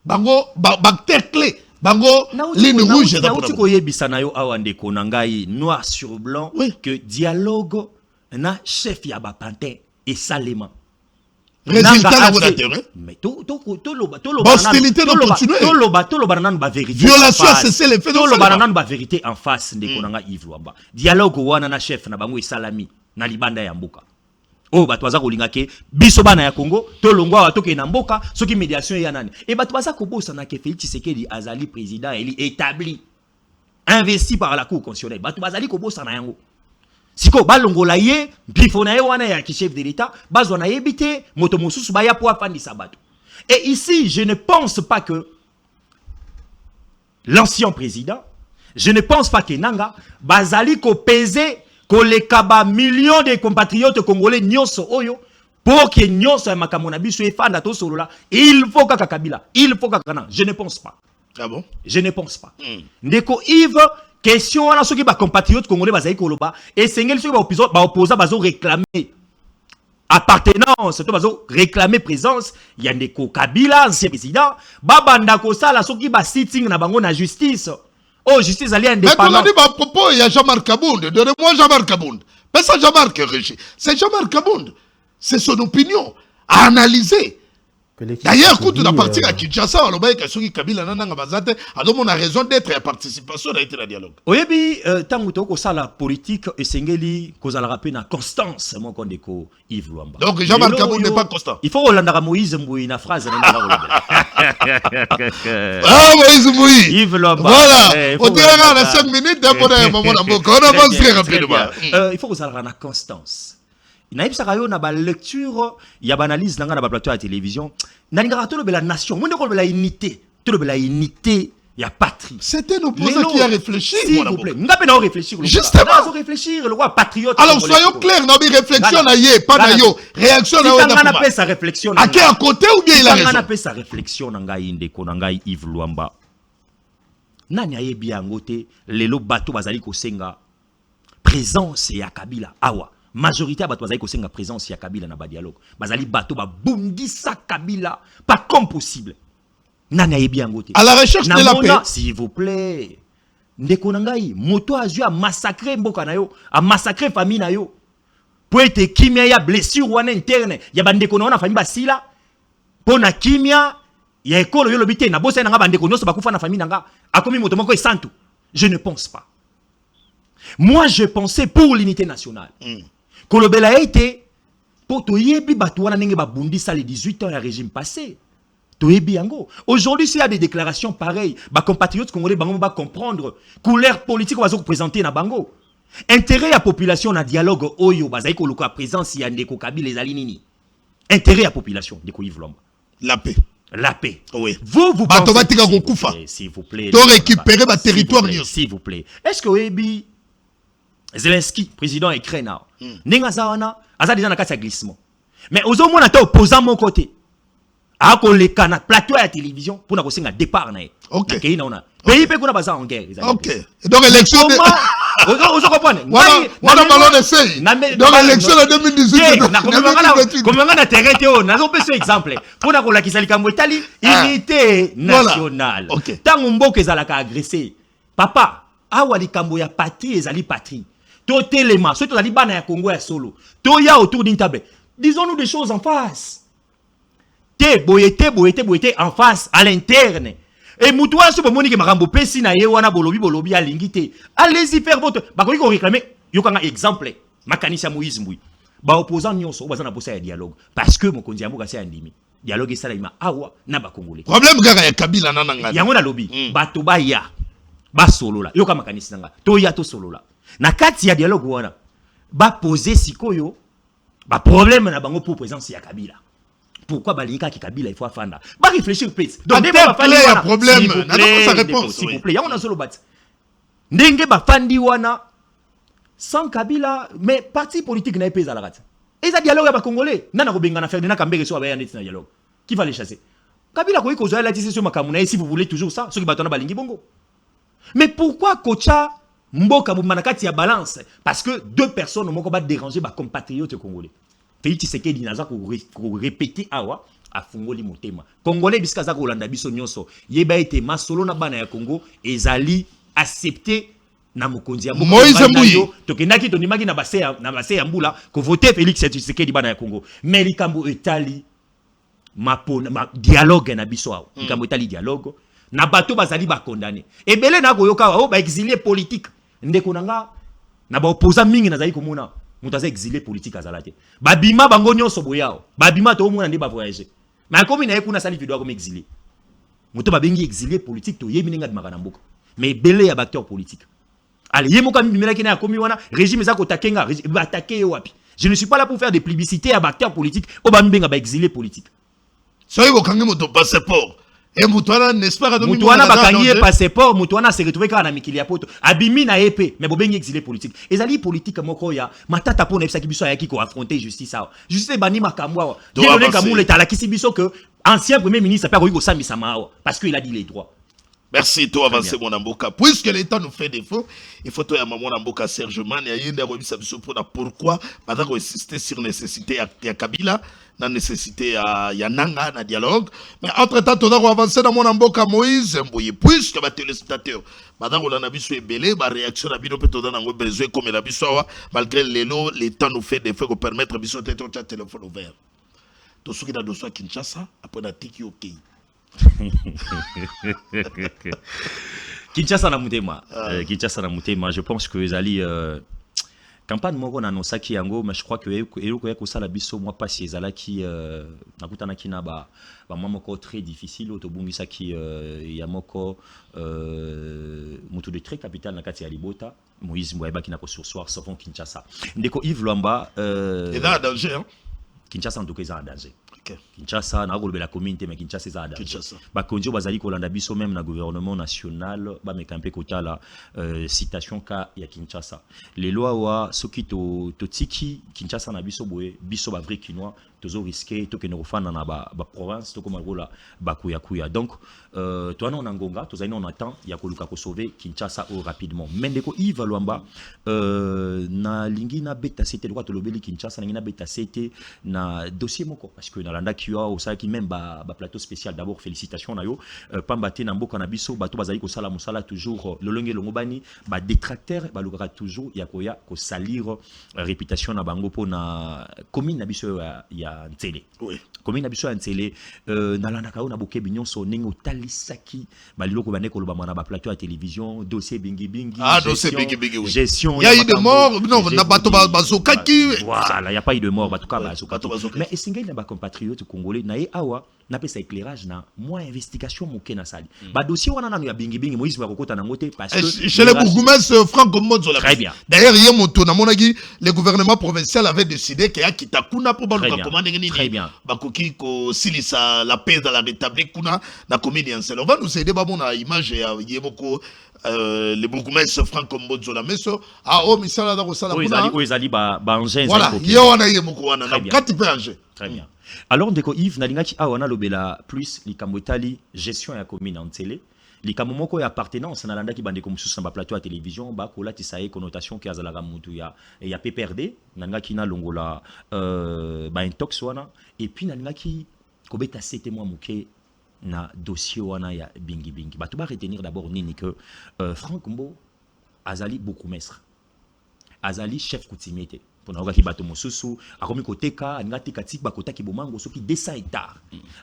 bango acteur clé bango ligne rouge na uti ko yebisa na yo awa ndeko na ngai noir sur blanc que dialogue na chef ya ba pantin et salema résultat de terrain mais tout hostilité doit continuer violation c'est les faits de vérité en face ndeko na nga Yves Lwamba dialogue wana na chef na bango esalami na libanda ya mboka oh bato baza kolinga ke biso bana ya Congo to longwa watoke na mboka soki médiation ya nani et bato baza kobosa na ke Félix Tshisekedi azali président établi investi par la cour constitutionnelle bato bazali kobosa na yango siko balongola ye bifona ye wana ya chef de l'état bazona yebite moto mosusu baya po afandisa bato et ici je ne pense pas que l'ancien président je ne pense pas que nanga bazali ko peser ko lekaba millions de compatriotes congolais nyonso oyo pour que nyonso ya makambo na biso efanda to solola il faut kaka Kabila il faut kaka na je ne pense pas ah bon je ne pense pas ndeko Yves question wana soki ba compatriotes congolais bazali koloba et sengeli soki ba opposant bazo réclamer appartenance to bazo réclamer présence ya ndeko Kabila ancien président babanda ko sala soki ba sitting na bango na justice oh justice ali indépendant mais à propos il y a Jean-Marc Kabound donnez-moi Jean-Marc Kabound mais ça Jean-Marc c'est Jean-Marc Kabound c'est son opinion à analyser D'ailleurs, quand on a parti à Kinshasa, on a dit que Kabila n'a pas raison d'être à participation dans le dialogue. Oui, tant que ça la politique et sengeli cause la rappel na constance mon kondeko Yves Luamba. Donc Jean-Marc Kabou n'est pas constant. Il faut Rolanda Moïse Mbouy na phrase Ah Moïse Mbouy. Yves Luamba. Voilà. On dirait à 5 minutes d'après un moment on avance très rapidement. Il faut que ça la constance. Naïb Sarayo na ba lecture, il y a ba analyse dans ba plateau à la télévision. Nangara to le la nation, mon ko la unité, to le la unité, il y a patrie. C'était nos opposant qui a réfléchi. S'il vous plaît, n'a pas réfléchir. Justement. Réfléchir, le roi patriote. Alors soyons clairs, nabi réflexion na yé, pas na yo. Réaction na yo. On appelle sa réflexion. À qui à côté ou bien il a raison. On appelle sa réflexion na ngai ndeko na ngai Yves Luamba. Nani ayebi yangote lelo bato bazali ko senga présence ya Kabila awa. Majorité à Batouazaï Kosenga présence, il y a Kabila dans le dialogue. Bazali Bato, Bundisa Kabila, pas comme possible. Nana Ebi Angote. À la recherche de la paix. S'il vous plaît. Ndekonangai, Moto Azu a massacré Mboka Nayo, a massacré famille Nayo. Pour être kimia, il y a blessure ou interne. Il y a Bandekona, on a famille Basila. Pour na kimia, il y a école, il y a l'obité. Na bosse nanga Bandekona, ça va couper na famille Nanga. A combien Moto Moko est santo? Je ne pense pas. Moi, je pensais pour l'unité nationale. Kolobela a été pour toyebi batouana nenge babundisa les 18 ans du régime passé. Toyebi yango. Aujourd'hui, s'il y a des déclarations pareilles, ba compatriotes congolais bango ba comprendre couleur politique va se présenter na bango. Intérêt à population na dialogue oyo bazai ko luka présence ya ndeko Kabila les alinini. Intérêt à population de Yves Luamba. La paix. La paix. Oui. Vous pensez s'il vous plaît. To récupérer ba territoire s'il vous plaît. Est-ce que Oyebi Zelensky, président ukrainien, Nenga Zawana, Aza déjà na kati glissement. Mais aux hommes, on a opposant mon côté. A ko le kana plateau à la télévision pour na ko senga départ na. OK. Pays na pays pe ko na baza en guerre. OK. Donc élection Vous comprenez? Voilà ballon d'essai. Donc élection de 2018. Comme on a terrain théo, na zo pese exemple. Pour na ko la kisali kambo Italie, unité nationale. Tant mboka ezalaka agressé. Papa, awa likambo ya patrie ezali patrie. Totelema, ceux qui ont dit bana ya Congo ya solo. Toya autour d'une table. Disons-nous des choses en face. Boyete en face, à l'interne. Et Moutoua, ce moment que Marambo Pessi na yewana bolobi à l'ingité. Allez-y faire votre. Bah, quand vous réclamez, il y a un exemple. Makanisa Moïse Mboui. Bah, opposant nyonso, on va s'en apposer à dialogue. Parce que mon kondiamo c'est un dimi. Dialogue est ça, il m'a awa, na ba Congolais. Problème, gars, ya Kabila nananga. Yangona lobby. Batoba ya. Ba solo la. Yoka makanisa nanga. Toya to solo la. Na kati ya dialogue wana ba poser sikoyo ba problème na bango pour présence ya Kabila. Pourquoi balika ki Kabila il faut afanda ba réfléchir peut. Donc il y a problème na sa réponse s'il vous plaît ya on a solo bat ndenge ba fandi wana sans Kabila mais parti politique na epeza la kati et ça dialogue ba congolais nana ko benga na faire na kambere so ba ya net na dialogue qui va les chasser Kabila ko iko zo la tisi sur makamuna si vous voulez toujours ça ceux qui batona balingi bongo mais pourquoi Kocha Mboka Boumanakati ya balance parce que deux personnes n'ont pas dérangé ma compatriote congolais. Félix Tshisekedi naza ko répéter awa a fungoli motema. Congolais biska za ko landa biso nyonso. Yeba ete masolo na bana ya Congo ezali accepter na mokonzi ya Moïse Mbouyi. Tokendaki to nimaki na base ya mbula ko voter Félix Tshisekedi bana ya Congo. Mais likambo etali ma dialogue na biso awa. Likambo etali dialogue na bato bazali ba condamné. Ebele na ko yoka ba exilé politique. Ndeko nanga na ba opposant mingi nazali komona mutu aza exilé politique azalate babima bango nyonso boyao babima to omona nde ba voyager mais comme na ekuna sali video comme exilé mutu ba bengi exilé politique to yebi ninga bimaka na mboka mais belé ya acteur politique allez yemoka mbimela kina komi wana régime za ko takenga ba attaquer wapi je ne suis pas là pour faire des publicités à acteur politique o ba mbenga ba exilé politique soyi bokangi moto passeport. Et Moutouana, n'est-ce pas, Moutouana bakangi passeport, Moutouana s'est retrouvé quand on a mikili apoto. Abimi na épée, mais bobengi exilé politique. Et zali politique moko ya, matata po nefsa kibiso ya ki ko affronter justice ça. Justice bani makamwa. Dieudonné Kamou est à la kisibiso que ancien premier ministre a pas ko sami samao parce qu'il a dit les droits. Merci, toi, avancer mon amboka. Puisque l'État nous fait défaut, il faut toi, mon amboka Serge Man, il y a une remise pour pourquoi, maintenant, insister sur la nécessité à Kabila, la nécessité à Yananga, na dialogue. Mais entre-temps, on a avancé dans mon amboka Moïse Mbouyi. Puisque les téléspectateurs, maintenant, on a vu sur Ebélé, ma réaction à Bino Pétodan, on a besoin comme la Bissoa, malgré l'État nous fait défaut pour permettre à Bissot d'être au téléphone ouvert. to soki na dossier Kinshasa après na tiki OK. Kinshasa na mutema. Kinshasa na mutema, je pense que ezali campagne moko na nosaki yango, mais je crois que eloko ya kosala biso moi pas si ezala ki nakutana ki na ba moko très difficile otobungisa ki ya moko mutu de très capital na kati ya Libota Moïse Mboueba ki na ko sursoir savon Kinshasa ndeko Yves Lwamba et dans danger hein. Kinshasa en tout cas en danger. Okay. Kinshasa na ko la commune mais Kinshasa za danger. Ba konjo bazali ko landa biso même na gouvernement national ba mekampe kota la citation ka ya Kinshasa. Les lois wa sokito totiki Kinshasa na biso boye biso ba vrai kinois tozo risquer to ke no fana na ba province to koma gola ba kuya. Donc toi non ngonga tozali on attend ya ko luka ko sauver Kinshasa rapidement. Mendeko Yves Lwamba na lingi na beta c'était droit to lobeli Kinshasa na beta c'était na dossier moko parce que na landa kiwa au ça qui même ba plateau spécial d'abord félicitations na yo pambate na mboka na biso bato bazali ko sala musala toujours le longue longobani ba détracteur ba lukaka toujours ya koya ko salir réputation na bango po na commune na biso ya Ntsele. Oui. Commune na biso ya Ntsele na landa ka na bokebi nyonso ningo talisaki ba liloko bane ko loba na ba plateau ya télévision dossier bingi dossier bingi oui. Gestion il y a eu des morts non na bato bazokaki voilà il y a pas eu de mort bato ka bazokaki mais esingeli na ba compatriotes congolais na ye awa na pesa éclairage na moi investigation moké na sali ba dossier wana na ya bingi Moïse bakokota na ngote parce que chez le bourgmestre Franck Mbonzo la très bien d'ailleurs hier moto na monaki le gouvernement provincial avait décidé qu'il y a kitakuna pour baluka commander nini très bien bakoki ko silisa la paix dans la rétablir kuna na commune on va nous aider ba mona image ya yeboko le bourgmestre Franck Mbonzo la meso misala da ko sala kuna ezali ba engin voilà yo wana yemoko wana na kati pe engin très bien. Alors ndeko Yves nalingaki awana lobela plus likambo etali gestion ya commune en Ntsele likambo moko ya appartenance na landaki bandeko mususu na ba plateau ya télévision ba kolatisa ye connotation ki azalaka mutu ya PPRD nalingaki na longola ba intox wana et puis nalingaki kobeta sete mois moké na dossier wana ya bingi bato ba retenir d'abord nini que Franck Mbo azali bourgmestre azali chef coutumier te pona okaki bato mosusu akomi koteka ngati katik bakota ki bomango soki 200 hectares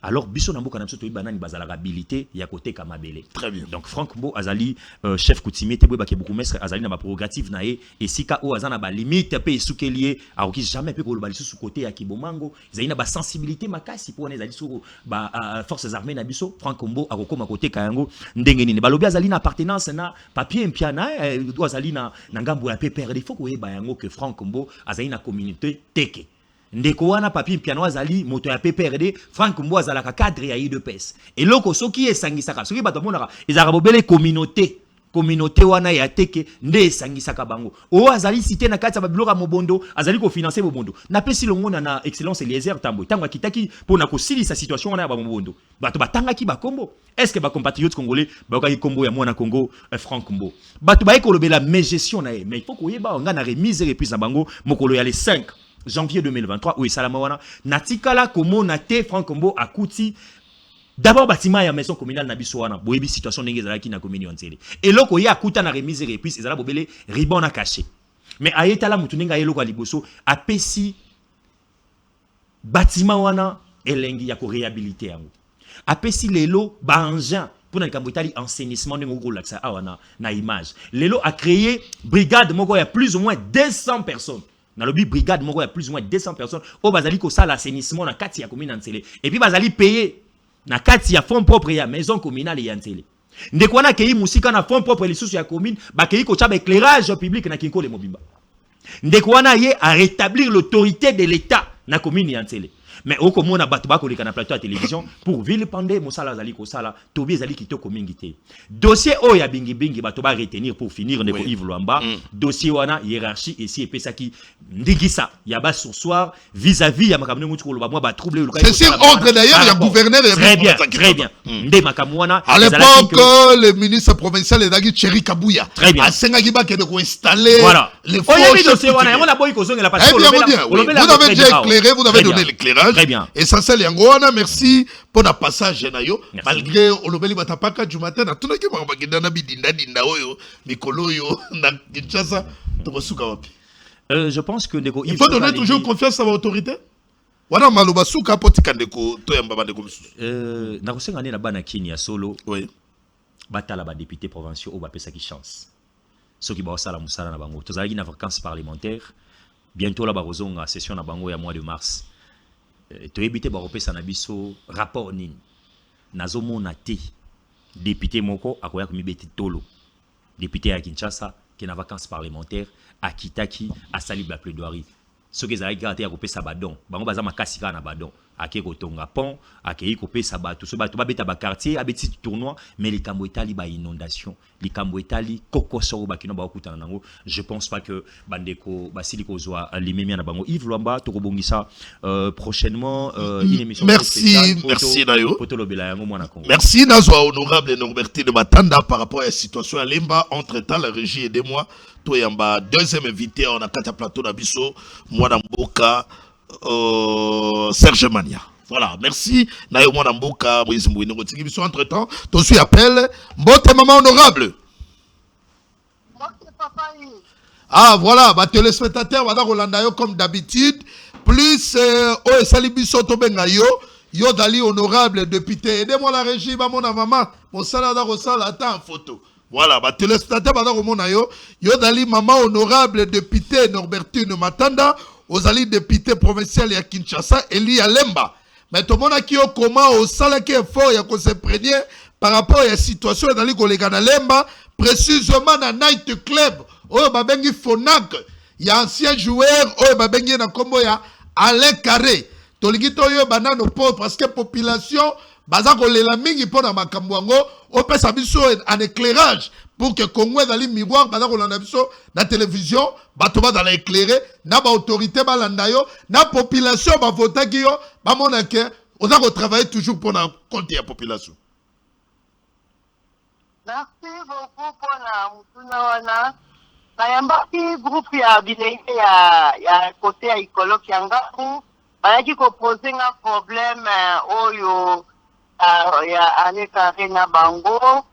alors biso na mboka na biso toyiba nani bazalaka habilité ya koteka mabele très bien donc Franck Mbo azali chef coutumier te boyeba ke bourgmestre azali na ba prérogative na ye esika o azana ba limite pe esukelier akoki jamais pe ko loba lisusu côté ya ki bomango ezali na ba sensibilité makasi pona ezali sur ba forces armées na biso Franck Mbo akokoma koteka yango ndenge nini balobi azali na appartenance na papier mpiana do azali na ngambo ya PPRD faut koyeba yango que Franck Mbo azali na communauté teke ndeko wana papier piano azali moto ya PPRD Franck Mbo azalaka cadre ya UDPS eloko soki esangisaka soki bato monaka ezaka bobele communauté wana ya teke nde esangisaka bango o azali cité na kati ya babiloko mobondo azali ko financer mobondo na pesi longo na excellence Eliezer Tambo tango akitaki pona ko silisa situation wana ya mobondo bato batangaki bakombo est-ce que ba compatriotes congolais bakaki kombo ya mwana Congo Franck Mbo bato ba ekolobela mais gestion na ye mais il faut ko yeba nga na remise et reprise na bango mokolo ya le 5 janvier 2023 où salama wana natikala komona te Franck Mbo akuti d'abord bâtiment ya maison communale na biso wana boyebi situation ndenge ezalaki na commune Ntsele eloko ya akuta na remise et reprise ezala bobele ribon na caché mais ayetala mutu ndenge ayeloko ya liboso apesi bâtiment wana elengi ya ko réhabiliter yango apesi lelo ba engin pour na likambo etali assainissement ndenge okolakisa awa na image lelo a créé brigade moko ya plus ou moins 200 personnes na lobby brigade moko ya plus ou moins 200 personnes o bazali ko sala assainissement na kati ya commune Ntsele et puis bazali payer na kati ya fonds propre ya maison communale ya Ntsele ndeko wana kei musika na fonds propre lisusu ya commune ba kei ko tshaba éclairage public na Kinkole Mobimba ndeko wana ye a rétablir l'autorité de l'État na commune ya Ntsele mais au comme on a battu bako na plateau à télévision pour ville pandé mosala zali ko sala tobi zali kitoko mingi te dossier o ya bingi bato ba retenir pour finir ndeko Yves Lwamba dossier wana hiérarchie ici et pesaki ndigisa ya ba sursoir vis-à-vis ya makamno mutu ko loba moi ba troubler c'est sur ordre d'ailleurs il y a gouverneur très bien nde makamno wana à l'époque le ministre provincial ezaki Thierry Kabouya asengaki ba ke de ko installer les forces dossier wana on a boy ko zonga parce que vous avez déjà éclairé vous avez donné l'éclairage. Très bien. Essentiel Yangoana, merci pour la passage nayo. Malgré Olobeli Batapaka du matin, na tuna ki mabagenda na bidinda dinda oyo, mikolo yo na Kinshasa, to basuka wapi. Je pense que il faut donner toujours confiance à l'autorité. wana maloba suka potika ndeko to yamba bandeko mususu na kosenga ne na bana kini ya solo oui batala ba député provinciaux au bapesa ki chance ceux qui ba sala musala na bango tozalaki na vacances parlementaires bientôt la barozonga session na bango ya mois de mars to ebité ba kopesa na biso rapport nini nazomona te député moko akoya komibeti tolo député ya Kinshasa qui na vacances parlementaires akitaki asali ba plaidoirie ceux qui ezalaki kaka te ya kopesa badon bango baza makasi kaka na badon ake kotonga pont akei kopesa bato so bato babeta bakartier abeti tournoi mais likambo etali ba inondation likambo etali kokoso bakino bakutana nango je pense pas que bandeko basili kozwa limemia na bango Yves Lwamba tokobongisa prochainement une émission merci nayo potolobela yango mwana Congo merci nazwa honorable Norbertine Matanda par rapport à la situation à Lemba entre temps la régie aidez-moi to yamba deuxième invité on a kata plateau na biso mwana mboka Serge Mania. Voilà, merci. Nayo mwana mboka Moïse Mbouine ngotiki biso entre temps. To suis appel Mbote maman honorable. Ah voilà, ba téléspectateur wada kolanda yo comme d'habitude. Plus o esali biso to benga yo dali honorable député. Aidez-moi la régie ba mona maman. Mon sala da kosala ata en photo. Voilà, ba téléspectateur wada komona yo dali maman honorable député Norbertine Matanda. Aux alliés députés provinciaux à Kinshasa, Eli Alemba. Mais tout le monde qui a comment au salaire qui est fort, il y a qu'on se prenier par rapport à la situation dans les collègues à Lemba, précisément dans Night Club, où Babengi Fonak, il y a ancien joueur, où Babengi na combo ya Alain Carré. Toligito yo banano pauvre parce que population, bazako lela mingi pona makamwango, on peut s'amuser en éclairage. Pour que Congo dans les miroirs, bazako landa biso na télévision, batoba dans l'éclairé, na ba autorité balanda yo, na population ba vota ki yo, ba monake, on a travailler toujours pour na compte la population. Merci beaucoup pour la mutuna wana. Bayambaki groupe ya bilenge ya côté ya ikolo kiangaku, bayaki ko poser un problème oyo ya aleka rena bango.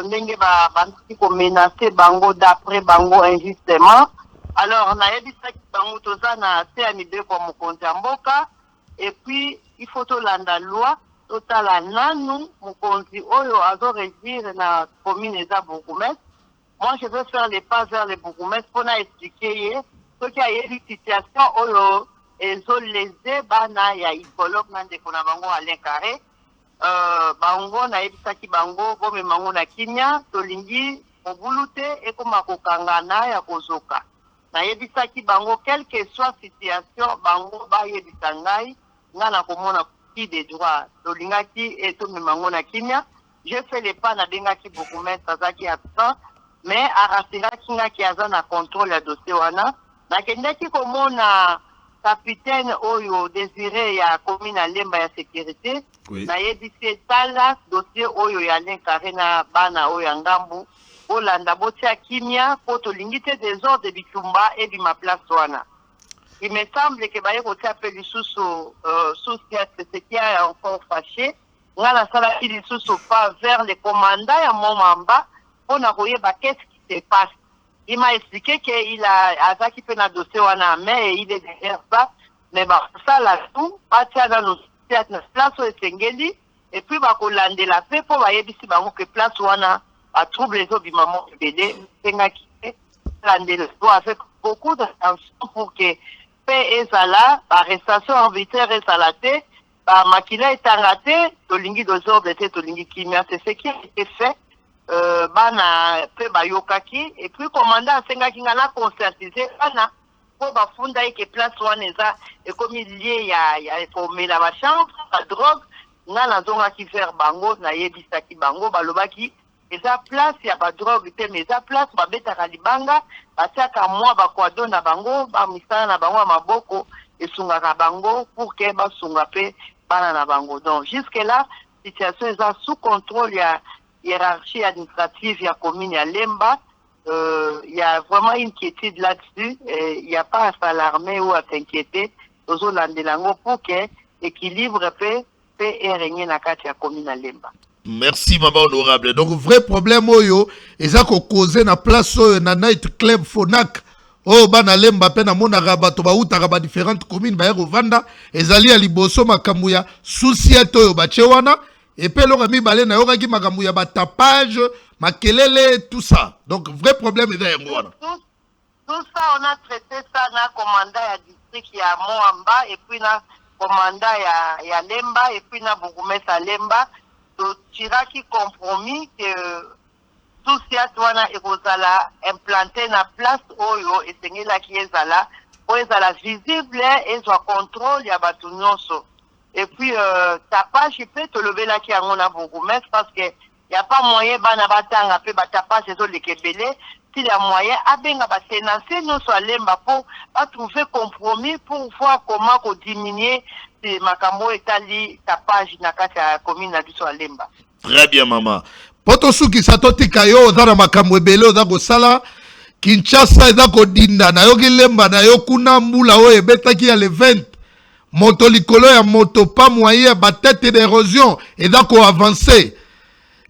Ndenge bandiki ko menacer bango d'après bango injustement. Alors na yebisa ki bango toza na te amibe kwa mokonzi mboka et puis il faut to landa loi totala nanu mokonzi oyo azo régir na commune eza Bourgmestre. Moi je veux faire les pas vers les Bourgmestre pour na expliquer ce qui a eu situation oyo ezo lese bana ya ikolo nande kona bango Alain Carré. Bango na ebisaki bango bome mango na kimia tolingi obulute ekoma kokangana ya kozoka na ebisaki bango quelle que soit situation bango ba yebisa ngai ngana komona qui des droits tolingaki eto mango na kimia je fais les pas na bengaki Bourgmestre azaki absent mais arasiraki ngaki aza na contrôle ya dossier wana na kendaki komona capitaine Oyo Désiré ya commune à Lemba ya sécurité oui. Na yebisi tala dossier Oyo ya Alain Carré na bana Oyo ngambu Olanda botia kimia po tolingi te désordre bitumba et bi ma place wana. Il me semble que baye kotia pe lisusu sous ce qui a encore fâché ngala sala ki lisusu pas vers les commandants ya Momamba pour na koyeba qu'est-ce qui se passe. Il m'a expliqué qu'il a attaqué un dossier wana mais il est derrière ça mais bah ça là tout partir dans nos place au Sengeli et puis bah kolande la paix pour va yebisi bango que place wana a trouble les autres maman bébé senga qui lande doit avec beaucoup d'attention pour que paix et sala arrestation arbitraire et salate bah makila est raté tolingi dozorde tolingi kimia c'est ce qui a été fait bana pe bayokaki et puis commandant sengaki ngana conscientiser bana po bafunda que place wana eza ekomi lié ya komela ba chambre ba drogue ngana zongaki vers bango na yebisaki bango balobaki eza place ya ba drogue te mais eza place babetaka libanga batiaka mwa bakwado na bango bamisala na bango ya maboko esungaka bango pour que basunga pe bana na bango donc jusque là situation eza sous contrôle ya hiérarchie administrative ya commune ya Lemba. Il y a vraiment une inquiétude là-dessus. Il n'y a pas à s'alarmer ou à s'inquiéter aux Hollandais pour que l'équilibre peut régner dans la commune à Lemba. Merci maman honorable. Donc vrai problème oyo ezako causer na place na night club Fonak Oh bana lemba pe na mona rabato ba utaka ba différentes communes ba vanda ezali ya liboso makambo ya société oyo ba chewana et pe lo mi balé na yoka ki makambo ya ba tapage makelele tout ça. Donc vrai problème est derrière moi. Tout ça on a traité ça na commandant ya district ya Moamba et puis na commandant ya Lemba et puis na bourgmestre Lemba to tiraki compromis que tout ça wana ekozala implanté na place oyo esengela ki ezala po ezala visible ezwa contrôle ya batu nyonso et puis tapage peut te lever là qui yango na bourgmestre parce que y a pas moyen bana batanga pe batapage ezo lekebele s'il y a moyen abenga ba tenancier nyonso alemba po ba trouver compromis pour voir comment ko diminuer makambo etali tapage na kati ya commune na biso alemba. Très bien maman. Poto suki satoti kayo odana makambo ebele oza kosala Kinshasa eza kodinda na yo kilemba na yo kuna mbula oyo ebetaki ya le 20 moto likolo ya moto pa moyen ba tête d'érosion eza ko avancer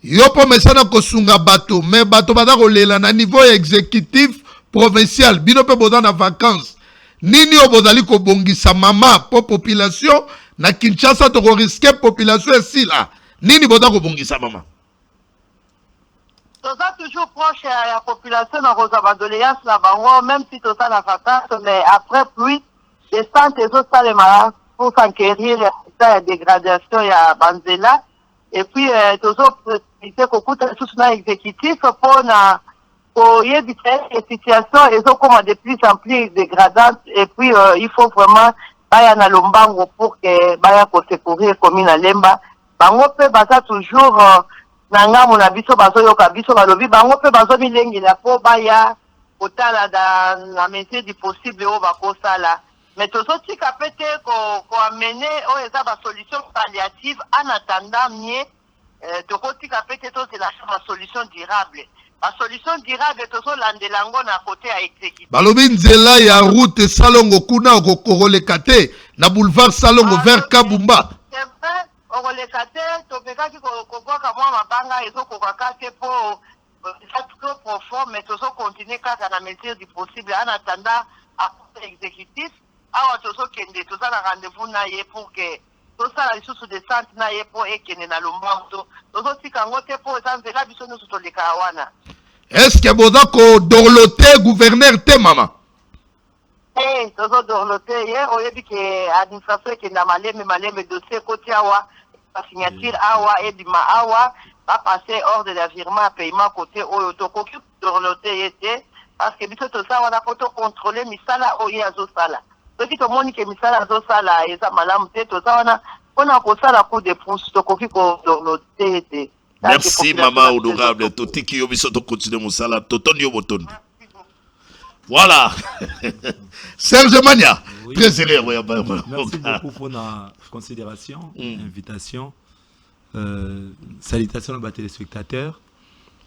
yo po mesana kosunga bato mais bato bada kolela na niveau exécutif provincial bino pe boza na vacances nini o bozali ko bongisa mama po population na Kinshasa to ko risquer population esila nini boza ko bongisa mama. Tout ça toujours proche à la population dans vos abandonnéances là-bas, même si tout ça la vacances, mais après pluie, les centres et autres salles malades pour s'enquérir, la dégradation, il y a Banzela. Et puis, tout ça, c'est que beaucoup de tout ça exécutif pour y éviter les situations, et ça comme de plus en plus dégradantes. Et puis, il faut vraiment, baya na lombango pour que baya ko secourir commune à Lemba. Bango peut basa toujours, nanga mona biso bazo yoka biso balobi bango pe bazo milengi la po baya kotala la mesure du possible o bakosala mais tozo tika pete ko amener o eza ba solution palliative en attendant mieux toko tika pete to c'est la solution durable. La solution durable tozo landelango na côté à exécuter balobi nzela ya route salongo kuna ko lekate na boulevard salongo vers Kabumba. On les cathés, tu peux pas dire qu'on voit comme moi ma banga et donc on va casser pour ça trop profond, mais tout ça continue quand à la mesure du possible en attendant à l'exécutif. Alors tout ça tout ça la rendez-vous naïe pour que tout ça la sous des centres naïe pour et qu'il n'a l'ombre tout ça si quand on te pour ça c'est là biso nous sur les kawana. Est-ce que boda ko dorloté gouverneur te mama? Eh, tout ça dorloté hier on a dit que administration qui n'a malé mais dossier côté awa la signature awa et bima awa va passer hors de la virement paiement côté autoco qui dorloté était parce que biso tout ça on a photo contrôler misala o ya zo sala donc tout monde qui misala zo sala et ça malamu tout ça on a ko sala coup de pouce to ko dorloté était. Merci maman honorable totiki yo biso to continuer musala totondi yo botondi. Voilà. Serge Mania. Oui. Très sérieux. Merci beaucoup pour la considération, invitation. Salutations à les spectateurs.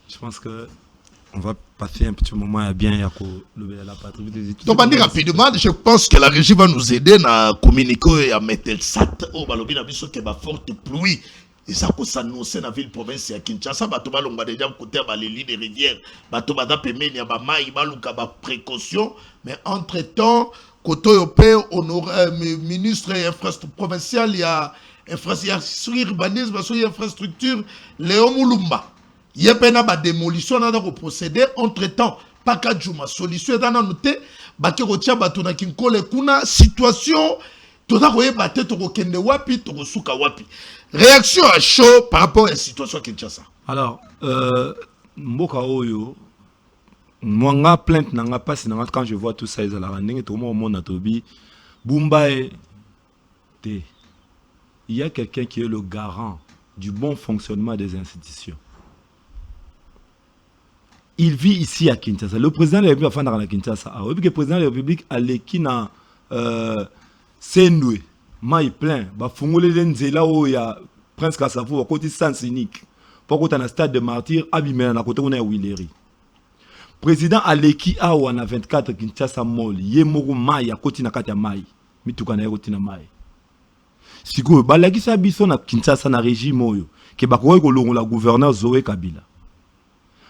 Je pense que on va passer un petit moment à bien la patrie. Donc, rapidement, je pense que la régie va nous aider à communiquer et à mettre le sat au balobi na biso que ba forte pluie. Et ça peut s'annoncer dans la ville province à Kinshasa, bato balonga déjà côté ba les lignes de rivière, bato bada pemeni ba mai baluka ba précaution, mais entre-temps côté européen honoré ministre infrastructure provincial il y a infrastructure urbanisme sur infrastructure Léon Moulumba. Il y a pena ba démolition na ko procéder entre-temps pas ka juma solution dans noté ba ke rotia bato na kinkole kuna situation toza koyeba te tokokende wapi tokosuka wapi. Réaction à chaud par rapport à la situation Kinshasa. Alors, mboka oyo moi plainte nanga passe nanga quand je vois tout ça ils la rending tout le monde na tobi Bumbae te. Il y a quelqu'un qui est le garant du bon fonctionnement des institutions. Il vit ici à Kinshasa. Le président de la République a fait à Kinshasa. Le président de la République a l'équipe na Sendwe. Maï plein, bah fongole nzela o ya presque à savoir côté sens unique. Pourquoi dans le stade de martyr abimé na côté on a Willery. Président Aleki awa na 24 Kinshasa mall, ye moko mai ya côté na kati ya mai. Mituka na côté na mai. Siko balaki sa biso na Kinshasa na régime oyo ke bakoyi ko longola gouverneur Zoé Kabila.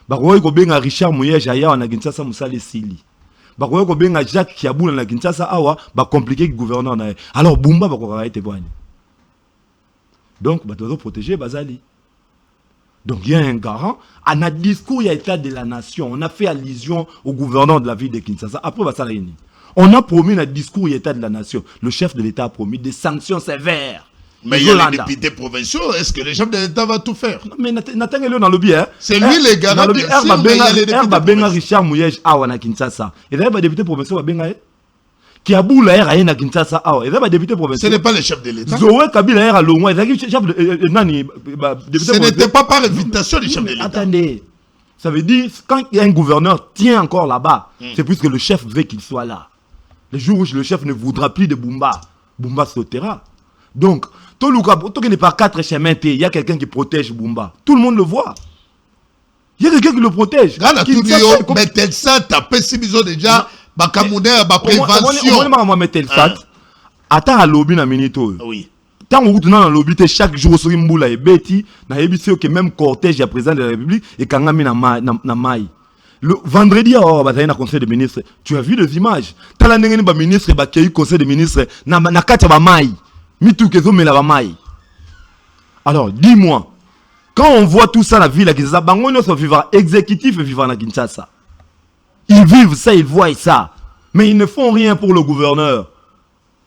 Bakoyi ko benga Richard Mouyej aya na Kinshasa musale sili. bakoya ko benga Jacques Kiabula na Kinshasa awa ba compliquer gouverneur na. Alors Bumba bakoka été boani. Donc ba doit protéger Bazali. Donc il y a un garant. À notre discours, il y a état de la nation. On a fait allusion au gouverneur de la ville de Kinshasa. Après, on a promis notre discours, il y a état de la nation. Le chef de l'État a promis des sanctions sévères. Mais il y a les députés provinciaux. Est-ce que le chef de l'État va tout faire? Non, mais Nathan est là dans le lobby. C'est lui les garants. Bien sûr, mais il y a les députés provinciaux. Richard Mouyej à Kinshasa. Et d'ailleurs, les députés provinciaux, qui a boule à na Kinshasa awa et les députés provinciaux. Ce n'est pas le chef de l'État. Zoé Kabila à Longwa, chef de nani ce n'était pas par invitation du chef de l'État. Attendez. Ça veut dire quand il y a un gouverneur tient encore là-bas, c'est puisque le chef veut qu'il soit là. Le jour où le chef ne voudra plus de Bumba, Bumba sautera. Donc, tout qui n'est pas 4 chemins, il y a quelqu'un qui protège Bumba. Tout le monde le voit. Il y a quelqu'un qui le protège. Mais tel ça, tu as pessimé déjà. Bakamounè, ba prévention. On mettre le sat. Attends à lobby na minito. Oui. Tant on dans le lobby chaque jour sur Mboula et Betty, na ebisi que même cortège ya président de la République et kangami na mai. Le vendredi à bataille na conseil des ministres, tu as vu les images. Tala ndenge ba ministre ba kei conseil des ministres na kati ba mai. Mitu kezo mela ba mai. Alors, dis-moi, quand on voit tout ça la ville à Kinshasa, bango no so vivant exécutif et vivant na Kinshasa. Ils vivent ça, ils voient ça. Mais ils ne font rien pour le gouverneur.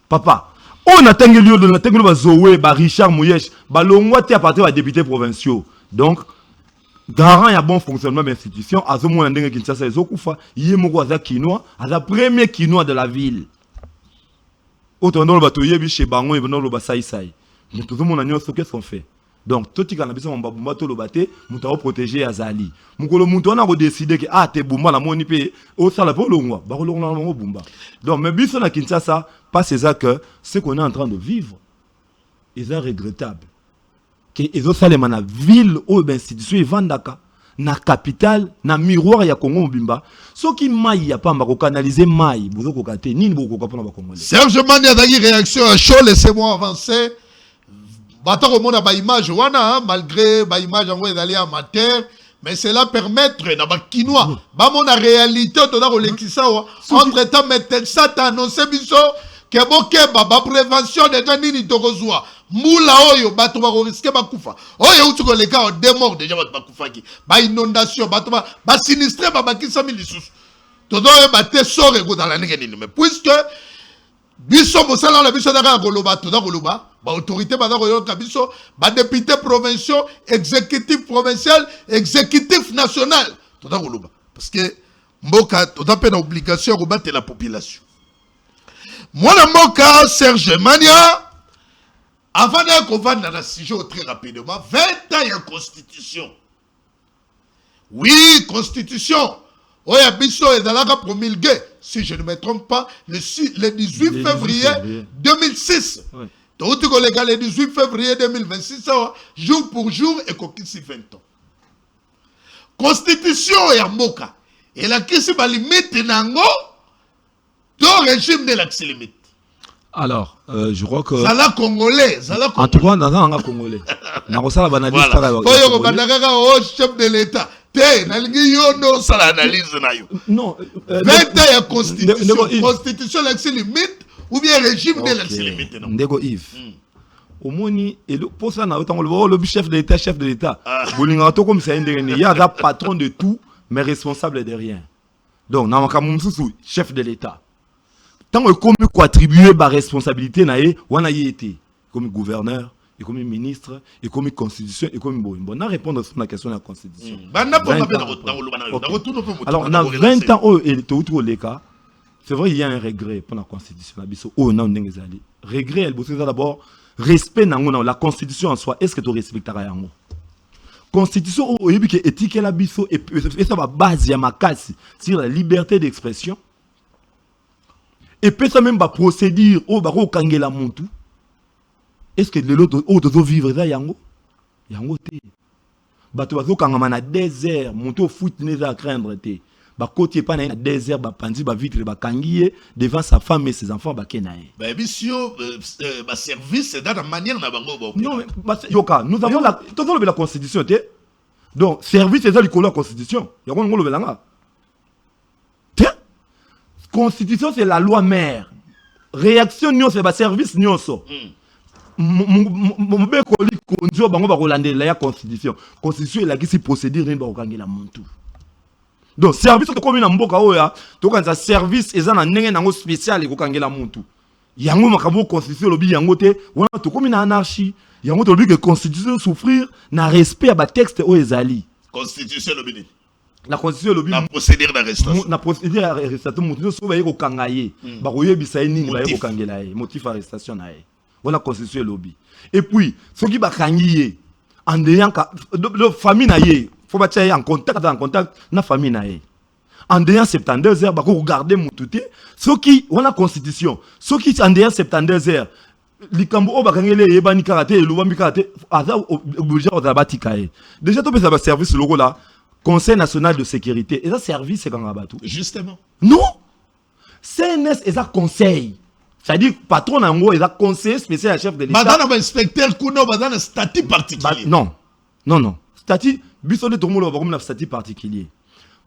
Papa, on a tengu lieu de la tengu ba Zoé, ba Richard Mouyej, ba Longwate à partir des députés provinciaux. Donc, garant il y a bon fonctionnement de l'institution, à ce moment où Kinshasa est Zokufa, il y a moko aza Kinois, à la première Kinois de la ville. Autant dans le bateau, il y a chez Bango et dans le Basai Sai. Mais tout le monde a dit qu'est-ce qu'on fait. Donc, tout ce qui est en bateau, le bateau, nous avons protégé Azali. Nous avons décidé que t'es Bumba, la monnaie payée, au salaire pour le mois. Donc, mais bis on a Kinshasa, pas c'est ça que ce qu'on est en train de vivre, c'est regrettable. Que les autres salles na ville ou institution ils vendent na capitale, na miroir ya Congo Mbimba. Ce qui maille y a pas mako canaliser maille, vous ko katé ni boko ko pona ba Congolais. Serge Mania dagi réaction à chaud, laissez-moi avancer. Bato au monde a ba image wana malgré ba image en d'aller amateur mais cela permettre na ba kinois ba mon réalité to na kolekisa entre temps mettre ça t'a annoncé biso que bokeba ba prévention déjà nini tokozwa mula oyo bato ba risquer ba kufa oyo utuko le cas de mort déjà bato ba kufa ki ba inondation bato ba sinistré ba bakisa milisusu to do ba te sore ko dans la nini mais puisque biso mosala la biso daka koloba to da koloba ba autorité ba koyoka biso ba député provinciaux exécutif provincial exécutif national to da koloba parce que mboka to da pe na obligation ko battre la population moi na mboka Serge Mania avant qu'on va dans la sujet très rapidement 20 ans de constitution oui constitution oya biso ezalaka promulgué si je ne me trompe pas le 18 février 2006 oui. Donc le 18 février 2026 jour pour jour et kokisi 20 ans constitution ya mboka et la kisi ba limite nango do régime de l'accès limite. Alors, je crois que Zala Congolais, en tout cas dans un Congolais. Na kosala banalise voilà. Oyo bandaka au chef de l'État. Te nalingi yo no sala analyse na yo. Non, 20 ans ya constitution l'accès limite ou bien régime de l'accès limite non. Ndeko Yves. Omoni et pour ça na autant le chef de l'État. Bolinga to comme ça ndenge il y a un patron de tout mais responsable de rien. Donc na makamumsusu chef de l'État. Tant que comme quoi attribuer ma responsabilité nae wana yété comme gouverneur et comme ministre et comme constitution et comme bon on a répondre sur la question de la constitution. Alors on a 20 ans et tout les cas. C'est vrai il y a un regret pour la constitution la biso oh non ndengezali. Regret elle bosse d'abord respect nango la constitution en soi est-ce que tu respecteras yango? Constitution au yebi que éthique la biso et ça va base ya makasi sur la liberté d'expression. Et puis ça même va procédure au baro kangela montu. Est-ce que l'autre doit vivre ça yango? Yango te. Bato bazo kangama na désert, montu foot neza craindre te. Ba côté pas na désert ba pandi ba vitre ba kangié devant sa femme et ses enfants ba kenae. Ba mission ba service dans la manière na bango. Non mais yoka, nous avons la constitution te. Donc service c'est ça le la constitution. Yango ngolo belanga. constitution c'est la loi mère. Réaction nyonso c'est ba service nyonso. Mbe koli konjo bango ba kolandela ya constitution. Constitution la kisi procédure ni ba kokangela muntu. Donc service ko komi na mboka oya to kanza service eza na ndenge nango spécial ko kangela muntu. Yango makabo constitution lobi yango te wana to komi na anarchie. Yango to lobi que constitution souffrir na respect ba texte o ezali. Constitution lobi. La constitution lobi la procédure d'arrestation. Na procédure d'arrestation muntu so ba yeko kangaye. Ba koyebisa nini ba yeko kangela ye. Motif arrestation na ye. Voilà la constitution lobby. Et puis, ceux qui va gagner en ayant la famille naïe, faut pas être en contact na famille naïe. En ayant 72 heures, bah regarder mon touté. Ceux qui ont la constitution, ceux qui en ayant 72 heures, les cambo ba gagner les ebani karaté, le wambi karaté, aza obligé à batikaye. Déjà tout ça va service logo là, Conseil national de sécurité. Et ça service c'est quand abatou. Justement. Non. CNS et ça conseil. C'est-à-dire, patron en gros, il a conseiller spécial à chef de l'État. Madame inspecteur Kuno, madame statut particulier. Non, non, non. Statut, bisonne tout le monde va comme un statut particulier.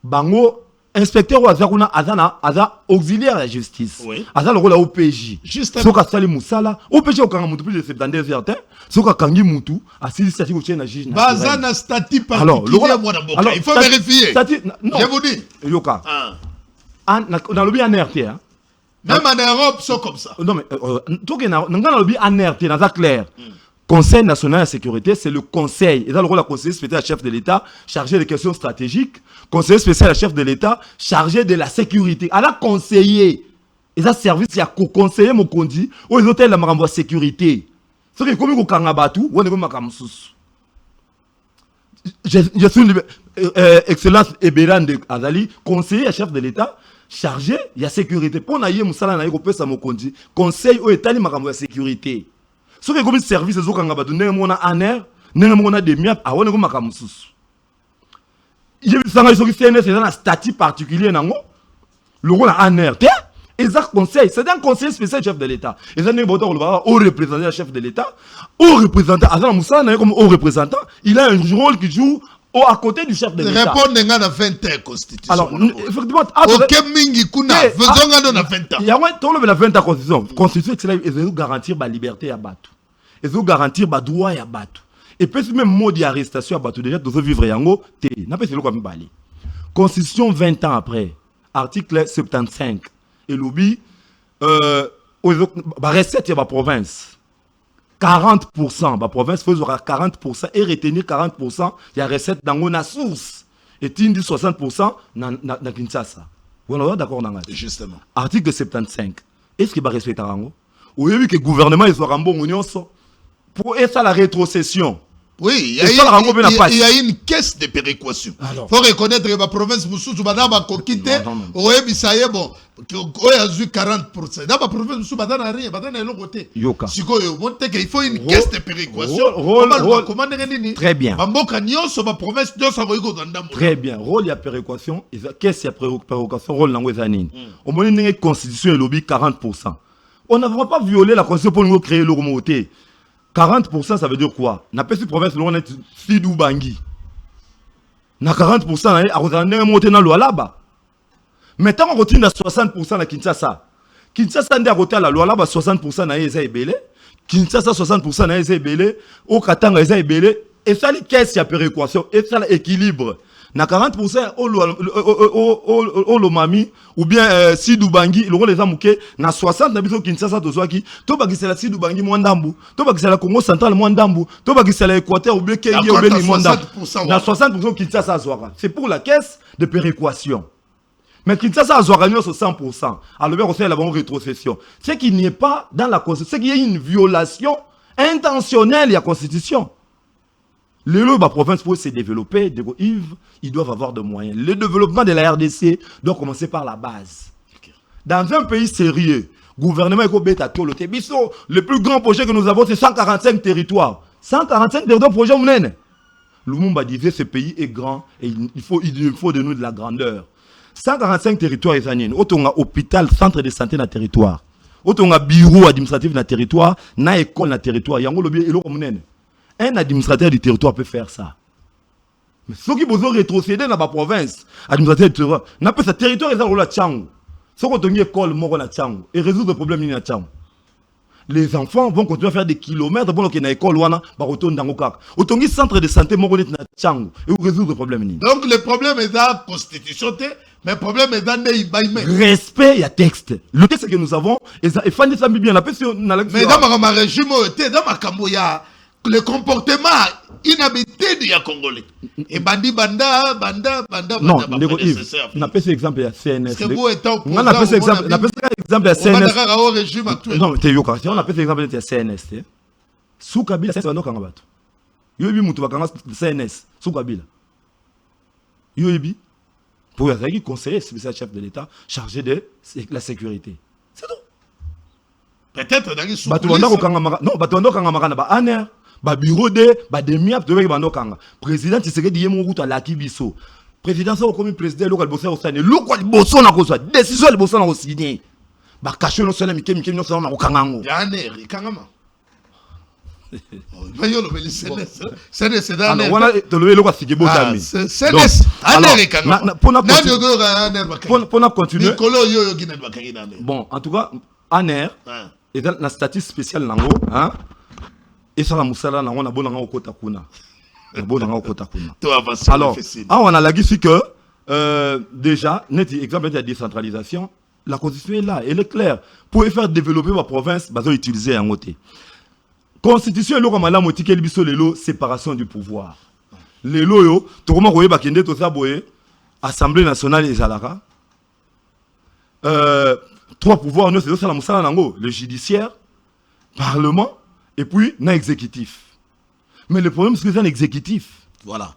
Bango, inspecteur ou azakuna, azana, auxiliaire à la justice. Oui. Azal le rôle à OPJ. Justement. Soka sali musala, OPJ au kanga mutu plus de 72 heures, soka kangi mutu, asili statut au na juge. Bazana statut particulier. Alors, il faut vérifier. Statut, non. Je vous dis. Yoka. Dans le bien en RT, hein. Même en Europe, c'est comme ça. Non, mais, tout ce qui est en RT, dans clair. Conseil national de sécurité, c'est le conseil. Et dans le rôle de conseiller spécial à chef de l'État, chargé des questions stratégiques. Conseiller spécial à chef de l'État, chargé de la sécurité. À la conseiller. Et ça, service, il y a conseiller, mon condi, ou les hôtels, la marambo sécurité. Ce qui est comme au Kangabatu, ou on est comme à Kamsous. Je suis Excellence Eberan de Azali, conseiller à chef de l'État. Chargé, il y a sécurité. Pour naïe musala naïe kopé sa mokondi. Conseil au état ni makambo ya sécurité. Ce que comme service zo kanga batu ndenge mona aner, ndenge mona demiap a wona ko makamususu. Il y a sanga so ki CNS dans un statut particulier nango. Le rôle aner, té exact conseil, c'est un conseil spécial chef de l'État. Et ça n'est pas au représentant chef de l'État, au représentant azana musala naïe comme au représentant, il a un rôle qui joue à côté du chef de l'État. Répondre à 20 ans constitution. Alors, effectivement, OK mingi kuna, faisons dans 20 ans. Il y a un 20 ans constitution. Constitution c'est là garantir la liberté à Batu. Et garantir le droit à Batu. Et puis même mode d'arrestation à Batu déjà de vivre yango té. N'a pas c'est le comme bali. Constitution 20 ans après, article 75 et lobby recette de la province. 40%, la province fait 40% et retenir 40%, il y a recette dans la source. Et tu dis 60% dans Kinshasa. Vous êtes d'accord dans justement. Article 75. Est-ce qu'il va respecter Rango? Vous avez vu que le gouvernement est en bon union pour être la rétrocession. Oui, il y a une caisse de péréquation. Il faut reconnaître que la province Moussou Badaba Kokite, Oye Bisaye, bon, Oye a eu 40%. Dans la province Moussou Badana rien, Badana est l'autre côté. Yoka. Il faut une caisse de péréquation. Très bien. Très bien. Rôle de péréquation, caisse de péréquation, rôle dans les années. Au moment où la constitution est lobby 40%. On n'a vraiment pas violé la constitution pour nous créer l'ormoté. 40% ça veut dire quoi? Na pesi province on est Sidou Bangui. Na 40% à retourner monter dans loi là-bas. Maintenant on retourne à 60% à Kinshasa. Kinshasa ndé à retourner la loi là-bas 60% na eza ebele. Kinshasa 60% na eza ebele. Au Katanga eza ebele. Et ça les caisses ya péréquation et ça l'équilibre. Na 40% au Lomami ou bien Sidou Bangui le rôle les amouké na 60 na biso Kinshasa tozwaki to bakisela Sidou Bangui mwandambu to bakisela Congo central mwandambu to bakisela Équateur ou bien Kenya ou bien mwandambu na 60% Kinshasa azwaka c'est pour la caisse de péréquation mais Kinshasa azwaka sur 100% alors bien on fait la bonne rétrocession c'est qu'il n'y ait pas dans la constitution c'est qu'il y ait une violation intentionnelle de la constitution. La province pour se développer, ils doivent avoir des moyens. Le développement de la RDC doit commencer par la base. Dans un pays sérieux, le gouvernement est le plus grand projet que nous avons, c'est 145 territoires. 145 territoires projet. Lumumba disait ce pays est grand et il faut de nous de la grandeur. 145 territoires et autant hôpital, centre de santé dans le territoire. Autant bureau administratif dans le territoire, na école dans le territoire. Un administrateur du territoire peut faire ça. Mais ceux qui veulent rétrocéder dans la province, administrateur du territoire, n'a pas ce territoire, ils ont le tchang. Si on a une école, et résoudre le problème, les enfants vont continuer à faire des kilomètres pour qu'ils aient une école, autant un centre de santé, et résoudre le problème. Donc le problème est dans la constitution, mais le problème est dans les respect, il y a texte. Le texte que nous avons, et Fanny Sambi bien, mais dans ma régime, dans ma camboya, le comportement inhabité du Congolais. Et bandi banda. Non, on a fait exemple de la CNS. On a fait exemple de la CNS. Non, on a fait exemple de la CNS. Sous Kabila, c'est un autre combat. Yobi Moutouakanga, CNS, sous Kabila. Yobi, pour être conseiller spécial chef de l'État chargé de la sécurité. C'est tout. Peut-être dans les sous-coulisses. Non, Batondo Kangamara, Aner. Bureau de Bademia, président Tshisekedi yé mon route à l'Akibiso. Président ça comme président local bossa au Sane. Local bossa na ko so décision le bossa na ko signé. Ba caché no sala mikem no sala na ko kangango. Ya ner ikangama. Bayo lo beli c'est dans ner. Wana to le local sigé botami. C'est aner ikangama. Pour continuer. Nicolo yo gina ba kangina. Bon, en tout cas, aner et dans la statut spécial nango, hein. Et ça, Moussala, on a bon en Kotakuna. Alors, on a la guise que, déjà, exemple de la décentralisation, la constitution est là, elle est claire. Pour faire développer ma province, il faut utiliser un côté. Constitution, c'est séparation du pouvoir. Les loyaux, tout le monde a tout ça, Assemblée nationale et Zalara. Trois pouvoirs, c'est ça, le judiciaire, Parlement, et puis, un exécutif. Mais le problème, c'est que c'est un exécutif. Voilà.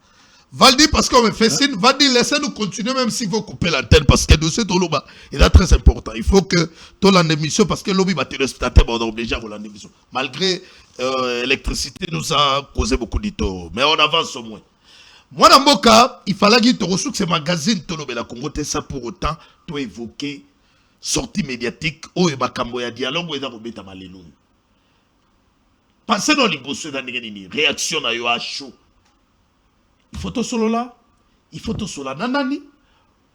Valdi, parce qu'on me fait signe, Valdi, laissez-nous continuer, même s'il faut couper l'antenne, parce que le dossier de l'Oba est très important. Il faut que tout l'émission, parce que l'Obi va téléspectateur, on est obligé à voir l'émission. Malgré l'électricité, nous a causé beaucoup de tort. Mais on avance au moins. Moi, dans mon cas, il fallait que tu reçois ces magazines, tu as Congo, ça pour autant, tu as évoqué sortie médiatique, où il y a un dialogue, où il y a un dialogue. Pensez dans les bosses dans les réactions à yo à chaud. Il faut tout solo là, il faut tout solo là. Nanani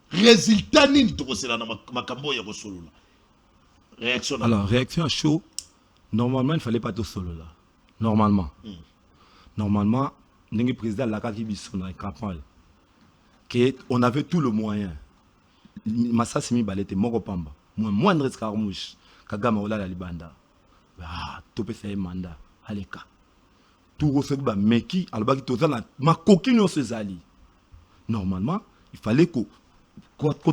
résultat ni tout c'est là na makambo ya solo là. Réaction. Alors réaction à chaud. Normalement il fallait pas tout solo là. Normalement. Normalement n'engue président la kaki biso na campagne. Que on avait tout le moyen. Massasimi balete moko pamba. Moindre escarmouche kagama ola la libanda. Ah, topé c'est mandat. Aleka tout recevait ba meki alobaki tozala ma coquine ses alliés. Normalement il fallait qu'on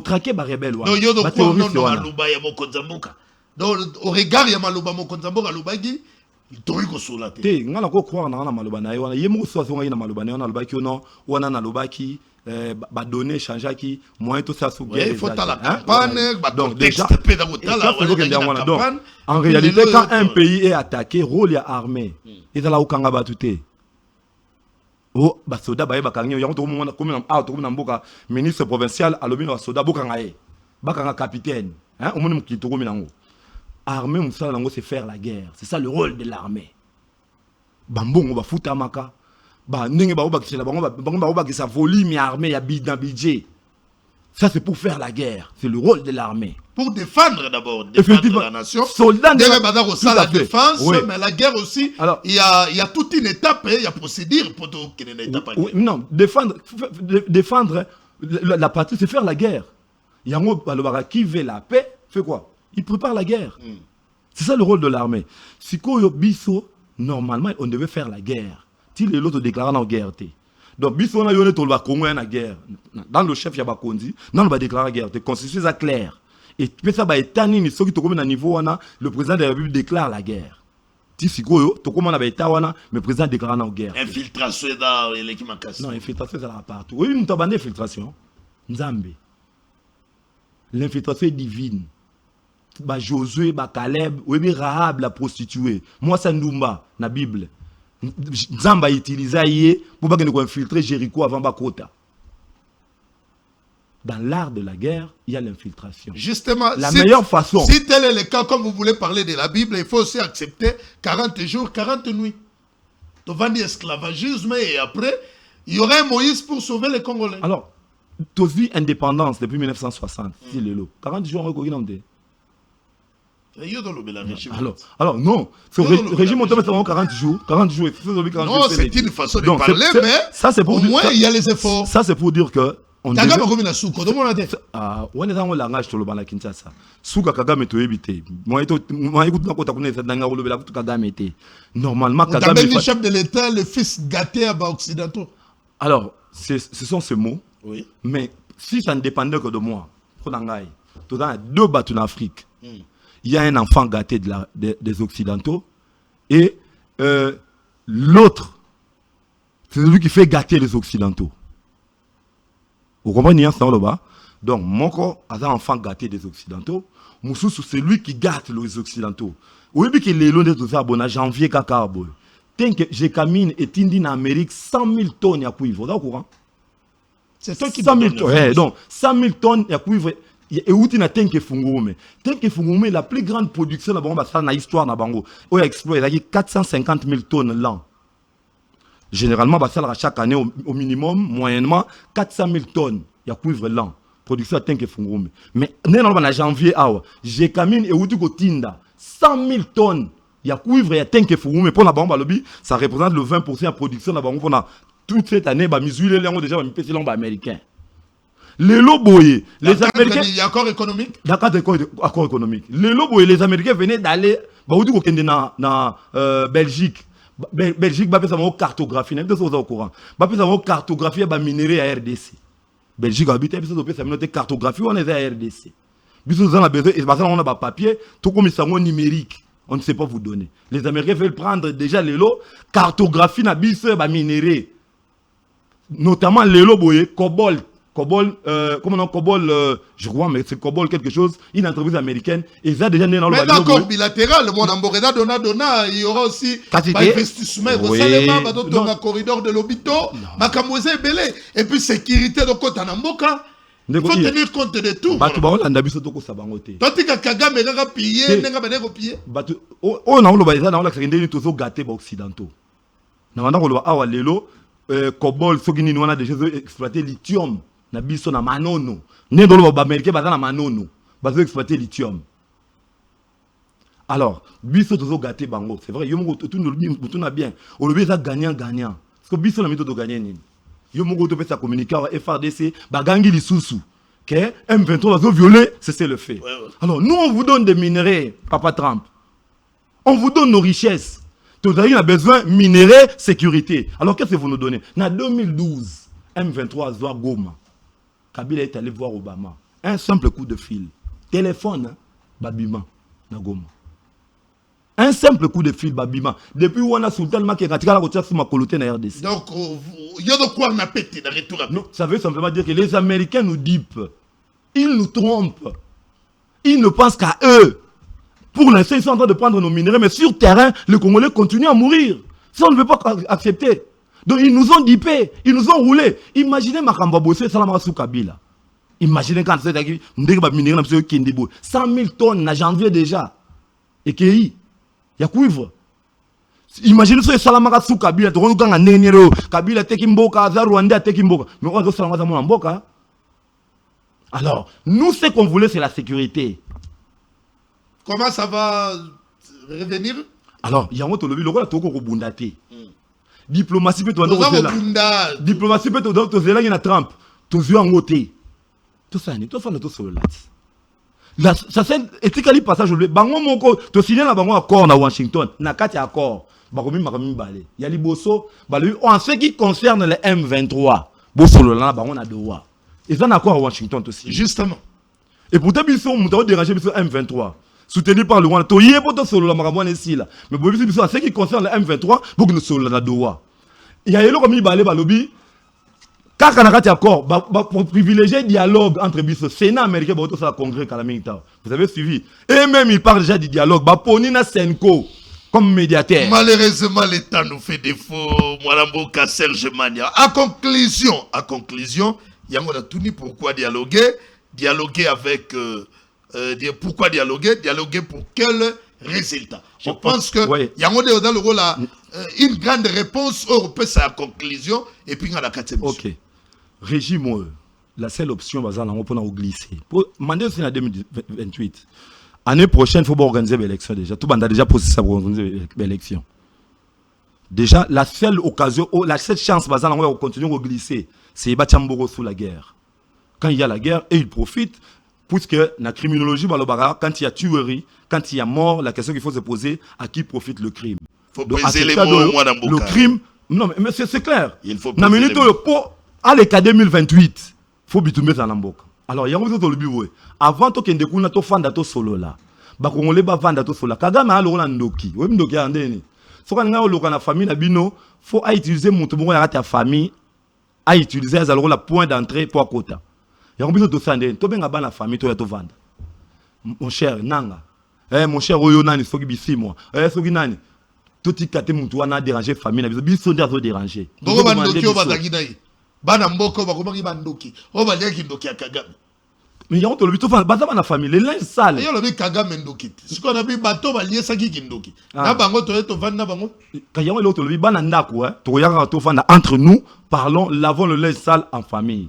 traquer ba rebelle non yo do ko non aluba ya mokonzamboka donc au regard ya maluba mokonzamboka alobaki il tori ko solate te ngala ko croire na maluba na yo wana yemo so so na maluba na yo na alobaki non wana na alobaki ba donner changer qui moyen tout ça sous il faut la campagne donc déjà en réalité quand un pays est attaqué rôle ya armée et dans la okanga batute oh ba soda ba ba kangi yango to mona comme na mboka ministre provincial alobi na soda bokanga e bakanga capitaine hein au monde kitoko minango armée musala nango c'est faire la guerre, c'est ça le rôle de l'armée. Bambongo ba futa maka ba ndenge ba obakisela bango ba obakisa volume ya armée ya budget. Ça c'est pour faire la guerre, c'est le rôle de l'armée. Pour défendre d'abord, défendre la nation. Soldat de la défense, oui. Mais la guerre aussi, alors, il y a toute une étape, il y a procédure pour qu'il y ait une étape. Oui, non, défendre la patrie, c'est faire la guerre. Il y a un mot qui veut la paix, fait quoi? Il prépare la guerre. C'est ça le rôle de l'armée. Si biso, normalement, on devait faire la guerre. Si l'autre déclare en guerre. Donc, biso, on a eu Congo en guerre. Dans le chef, il y a Bakondi, non, on va déclarer la guerre. La constitution est claire. Et puis ça va être tanné, ceux qui sont à niveau, le président de la République déclare la guerre. Si tu le président déclare la guerre. Infiltration dans l'équipe. Non, infiltration, c'est là partout. Oui, nous avons une infiltration. Nzambe. L'infiltration est divine. Josué, Caleb, oui, Rahab, la prostituée. Moi, c'est Ndumba, la Bible. Nzamba a utilisé pour pas infiltrer Jéricho avant Bakota. Dans l'art de la guerre, il y a l'infiltration. Justement, la meilleure façon. Si tel est le cas, comme vous voulez parler de la Bible, il faut aussi accepter 40 jours, 40 nuits. Tu vas dire esclavagisme et après, il y aurait un Moïse pour sauver les Congolais. Alors, tu as vu indépendance depuis 1960, c'est le lot. 40 jours, on a regardé. Alors, non, ce régime autonome, c'est vraiment 40 jours. 40 jours, non, c'est une façon de parler, mais ça, c'est pour au moins, il y a les efforts. Ça, c'est pour dire que. Kagame comme na souko, donc on a dit. On est dans le langage de l'Obana Kinshasa. Souka Kagame to éviter. Moi, écoute, na kota connaître dans le langage de Kagame était. Normalement, Kagame est le chef de l'État, le fils gâté à bas occidentaux. Alors, ce sont ces mots. Oui. Mais si ça ne dépendait que de moi, tu as deux bateaux en Afrique. Il y a un enfant gâté des Occidentaux et l'autre, c'est celui qui fait gâter les Occidentaux. Vous comprenez ça là-bas? Donc, mon corps a un enfant gâté des Occidentaux. Moussou, c'est lui qui gâte les Occidentaux. Oui, puis qu'il est loin de tout ça, bon, en janvier, cacarbo. Tant que j'ai camine et tindi en Amérique 100 000 tonnes de cuivre. Vous êtes au courant? C'est toi qui 100 000 tonnes. Donc, 100 000 tonnes de cuivre. Et où tu as Tenke Fungurume? Tenke Fungurume, la plus grande production dans l'histoire de Bango. Où il a exploité 450 000 tonnes l'an. Généralement, chaque année, au minimum, moyennement, 400 000 tonnes. Il y a cuivre l'an. Production à Tenke Fungurume. Mais, en janvier, j'ai camine et où tu as 100 000 tonnes. Il y a cuivre et Tenke Fungurume. Pour la Bango, ça représente le 20% de production de Bango. Toute cette année, les gens ont déjà mis les américains. Les loboyés, les Américains. Il y a accord économique? D'accord, accord économique. Les loboyés, les Américains venaient d'aller. Dans Belgique. Belgique, bah, ça cartographie. N'est-ce pas au courant? Bah, ça cartographie, bah, minerai à RDC. Belgique habite, ça veut dire cartographie, on est à RDC. Bis on a besoin, et on a papier, tout comme ça, numérique. On ne sait pas vous donner. Les Américains veulent prendre déjà les lots, cartographie, na bis, bah, minerai. Notamment les loboyés, cobalt. Cobol, je crois, mais c'est Cobol quelque chose, une entreprise américaine, et ça déjà né dans le mais d'accord, bilatéral, mon amboreda donna, il y aura aussi investissement, dans le corridor de l'hôpital, makamouze belé, et puis sécurité de côté en Mboka. Il faut tenir compte de tout. Toi, tu as Kagame, il a pillé, il a pillé. On a le gâté occidentaux. On a le Cobol, ceux qui ont déjà exploité lithium. Na biso na manono né dans le américain baza na manono bazo exploiter lithium. Alors biso tozo gâter bango, c'est vrai yo mongo tout na bien on le bisa gagnant parce que biso na mito to gagner nini yo mongo to pesa communiquer FRDC bagangi lisusu que M23 bazo violer c'est le fait. Alors nous on vous donne des minerais, Papa Trump, on vous donne nos richesses. Tout à a besoin minerais, sécurité. Alors qu'est-ce que vous nous donnez? En 2012 M23 Zoa Goma, Kabila est allé voir Obama. Un simple coup de fil. Téléphone, hein? Babima, na Goma. Un simple coup de fil, Babima. Depuis où on a Sultan Maki Ratika la recherche sur ma coloté na RDC. Donc, il y a de quoi on a pété dans le retour. Non, ça veut simplement dire que les Américains nous dupent. Ils nous trompent. Ils ne pensent qu'à eux. Pour l'instant, ils sont en train de prendre nos minerais, mais sur terrain, les Congolais continuent à mourir. Ça, on ne veut pas accepter. Donc, ils nous ont dipé, ils nous ont roulé. Imaginez Makamba Bossé, Salama Sou Kabila. Imaginez quand c'est qui, nous avons minerais, nous avons 100 000 tonnes en janvier déjà. Et qu'il y a cuivre. Imaginez ce Salama Sou Kabila, tu vois, nous avons Kabila Tekimboka, Rwanda Tekimboka. Mais on va Salama Sou Mboka. Alors, nous, ce qu'on voulait, c'est la sécurité. Comment ça va revenir? Alors, il y a un autre lobby, le roi de Toko Bundate. Diplomatie peut être diplomatie peut être là, il y a Trump. Tout ça en côté. Tout ça, tout ça, tout ça. Ça c'est éthiquement passage. Bango moko, tu signes la bango accord na Washington. Na kati accord. Bakomi makami balé. Yali bosso, balu. En ce qui concerne les M23, bosso le là, bango na doa. Ils ont accord à Washington aussi. Justement. Et pourtant ils sont moutards dérangés sur M23. Soutenu par le Rwanda. Tu y es pour toi solo la maramouane ici là. Mais pour ce qui concerne le M23, beaucoup de solo la doa. Il y a eu comme il balé balobi. Car on a raté accord, pour privilégier le dialogue entre le Sénat américain et le Congrès Kalamita. Vous avez suivi. Et même il parle déjà du dialogue. Ponina Senko comme médiateur. Malheureusement, l'État nous fait défaut. Mwalambo Serge Mania. À conclusion, il y a tout dit pourquoi dialoguer. Dialoguer avec. Pourquoi dialoguer? Dialoguer pour quel résultat? Je pense que il y a dans le rôle une grande réponse européenne à la conclusion et puis à la catégorie. Ok. Régime, la seule option pour glisser. Pour demander aussi en 2028. Année prochaine, il faut organiser l'élection déjà. Tout le monde a déjà posé ça pour organiser l'élection. Déjà, la seule occasion, la seule chance de continuer à glisser, c'est Bachamboro sous la guerre. Quand il y a la guerre, et ils profitent, puisque la criminologie, quand il y a tuerie, quand il y a mort, la question qu'il faut se poser, à qui profite le crime? Il faut peser les mots au moins dans le crime, non, mais c'est clair. Il faut peser les mots. À l'état 2028, il faut bitumber dans l'amboka. Alors, il y a un peu de bureau. Avant que tu aies un fan de solo là, bakongole ba vanda to solo. Kagame a lokola ndoki. Oui, ndoki a ndeni. Soka nga lokola na famille na bino, faut utiliser mon tomo ya ta famille, à utiliser za lokola point d'entrée pour akota. Il y a un peu de ça ndeni. To benga ba na famille to ya to vanda. Mon cher Nanga. Mon cher Oyo nani soki bisi moi. Soki nani. Tout y kate muntu wana déranger famille na biso. Biso ndazo déranger. Boko ba ndoki o bazaki dai. Bana mboko bakomaki bandoki o baliaki ndoki ya Kagame mais yango tolobi to fa baza bana famille le linge sale yo lobi Kagame ndoki siko na bi bato baliesaki kindoki na bango to vanda bango ka yango le tolobi bana ndako to yaka to fanda entre nous parlons lavons le linge sale en famille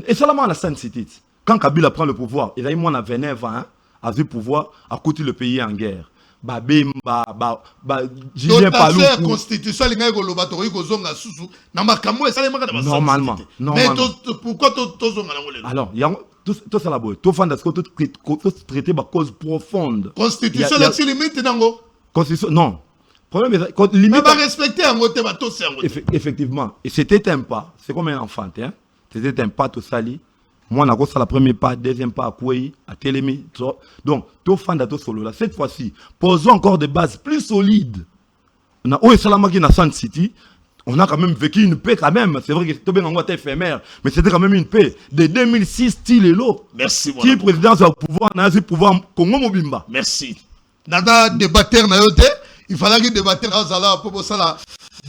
et seulement à la Sainte Cité quand Kabila prend le pouvoir il a eu moins à 29 ans a vu pouvoir à côté le pays en guerre Julien Palou constitution linga ko loba to ko zonga susu na makambo esale maka na normalement mais pourquoi to zonga na ngolelo alors tout ça la boy to fanda ko to traiter ba cause profonde constitution la limite nango constitution non problème limite mais pas respecter en côté ba to c'est effectivement et c'était un pas c'est comme un enfant hein c'était un pas to sali moi, je suis la première pas, deuxième pas à Kouei, à Télémi. Donc, tout fan de solo là. Cette fois-ci, posons encore des bases plus solides. On a Salamaki na Sun City. On a quand même vécu une paix quand même. C'est vrai que c'était bien éphémère, mais c'était quand même une paix. De 2006, style et l'eau. Merci, mon qui président au pouvoir, on a eu pouvoir Congo Mobimba. Merci. Nada débatteur na yote. Il fallait que débatteur à Zala pour ça.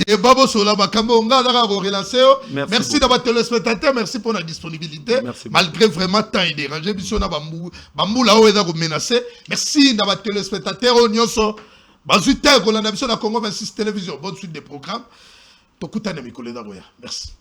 Débat sur la Makambo, on a relancer. Merci d'avoir téléspectateurs, merci pour la disponibilité. Malgré vraiment temps et dérangé, bisous na bambou là où est menacé. Merci d'avoir téléspectateurs, on y a bazuter qu'on a besoin de Congo 26 télévision. Bonne suite des programmes. Tokuta na mikole da goya. Merci.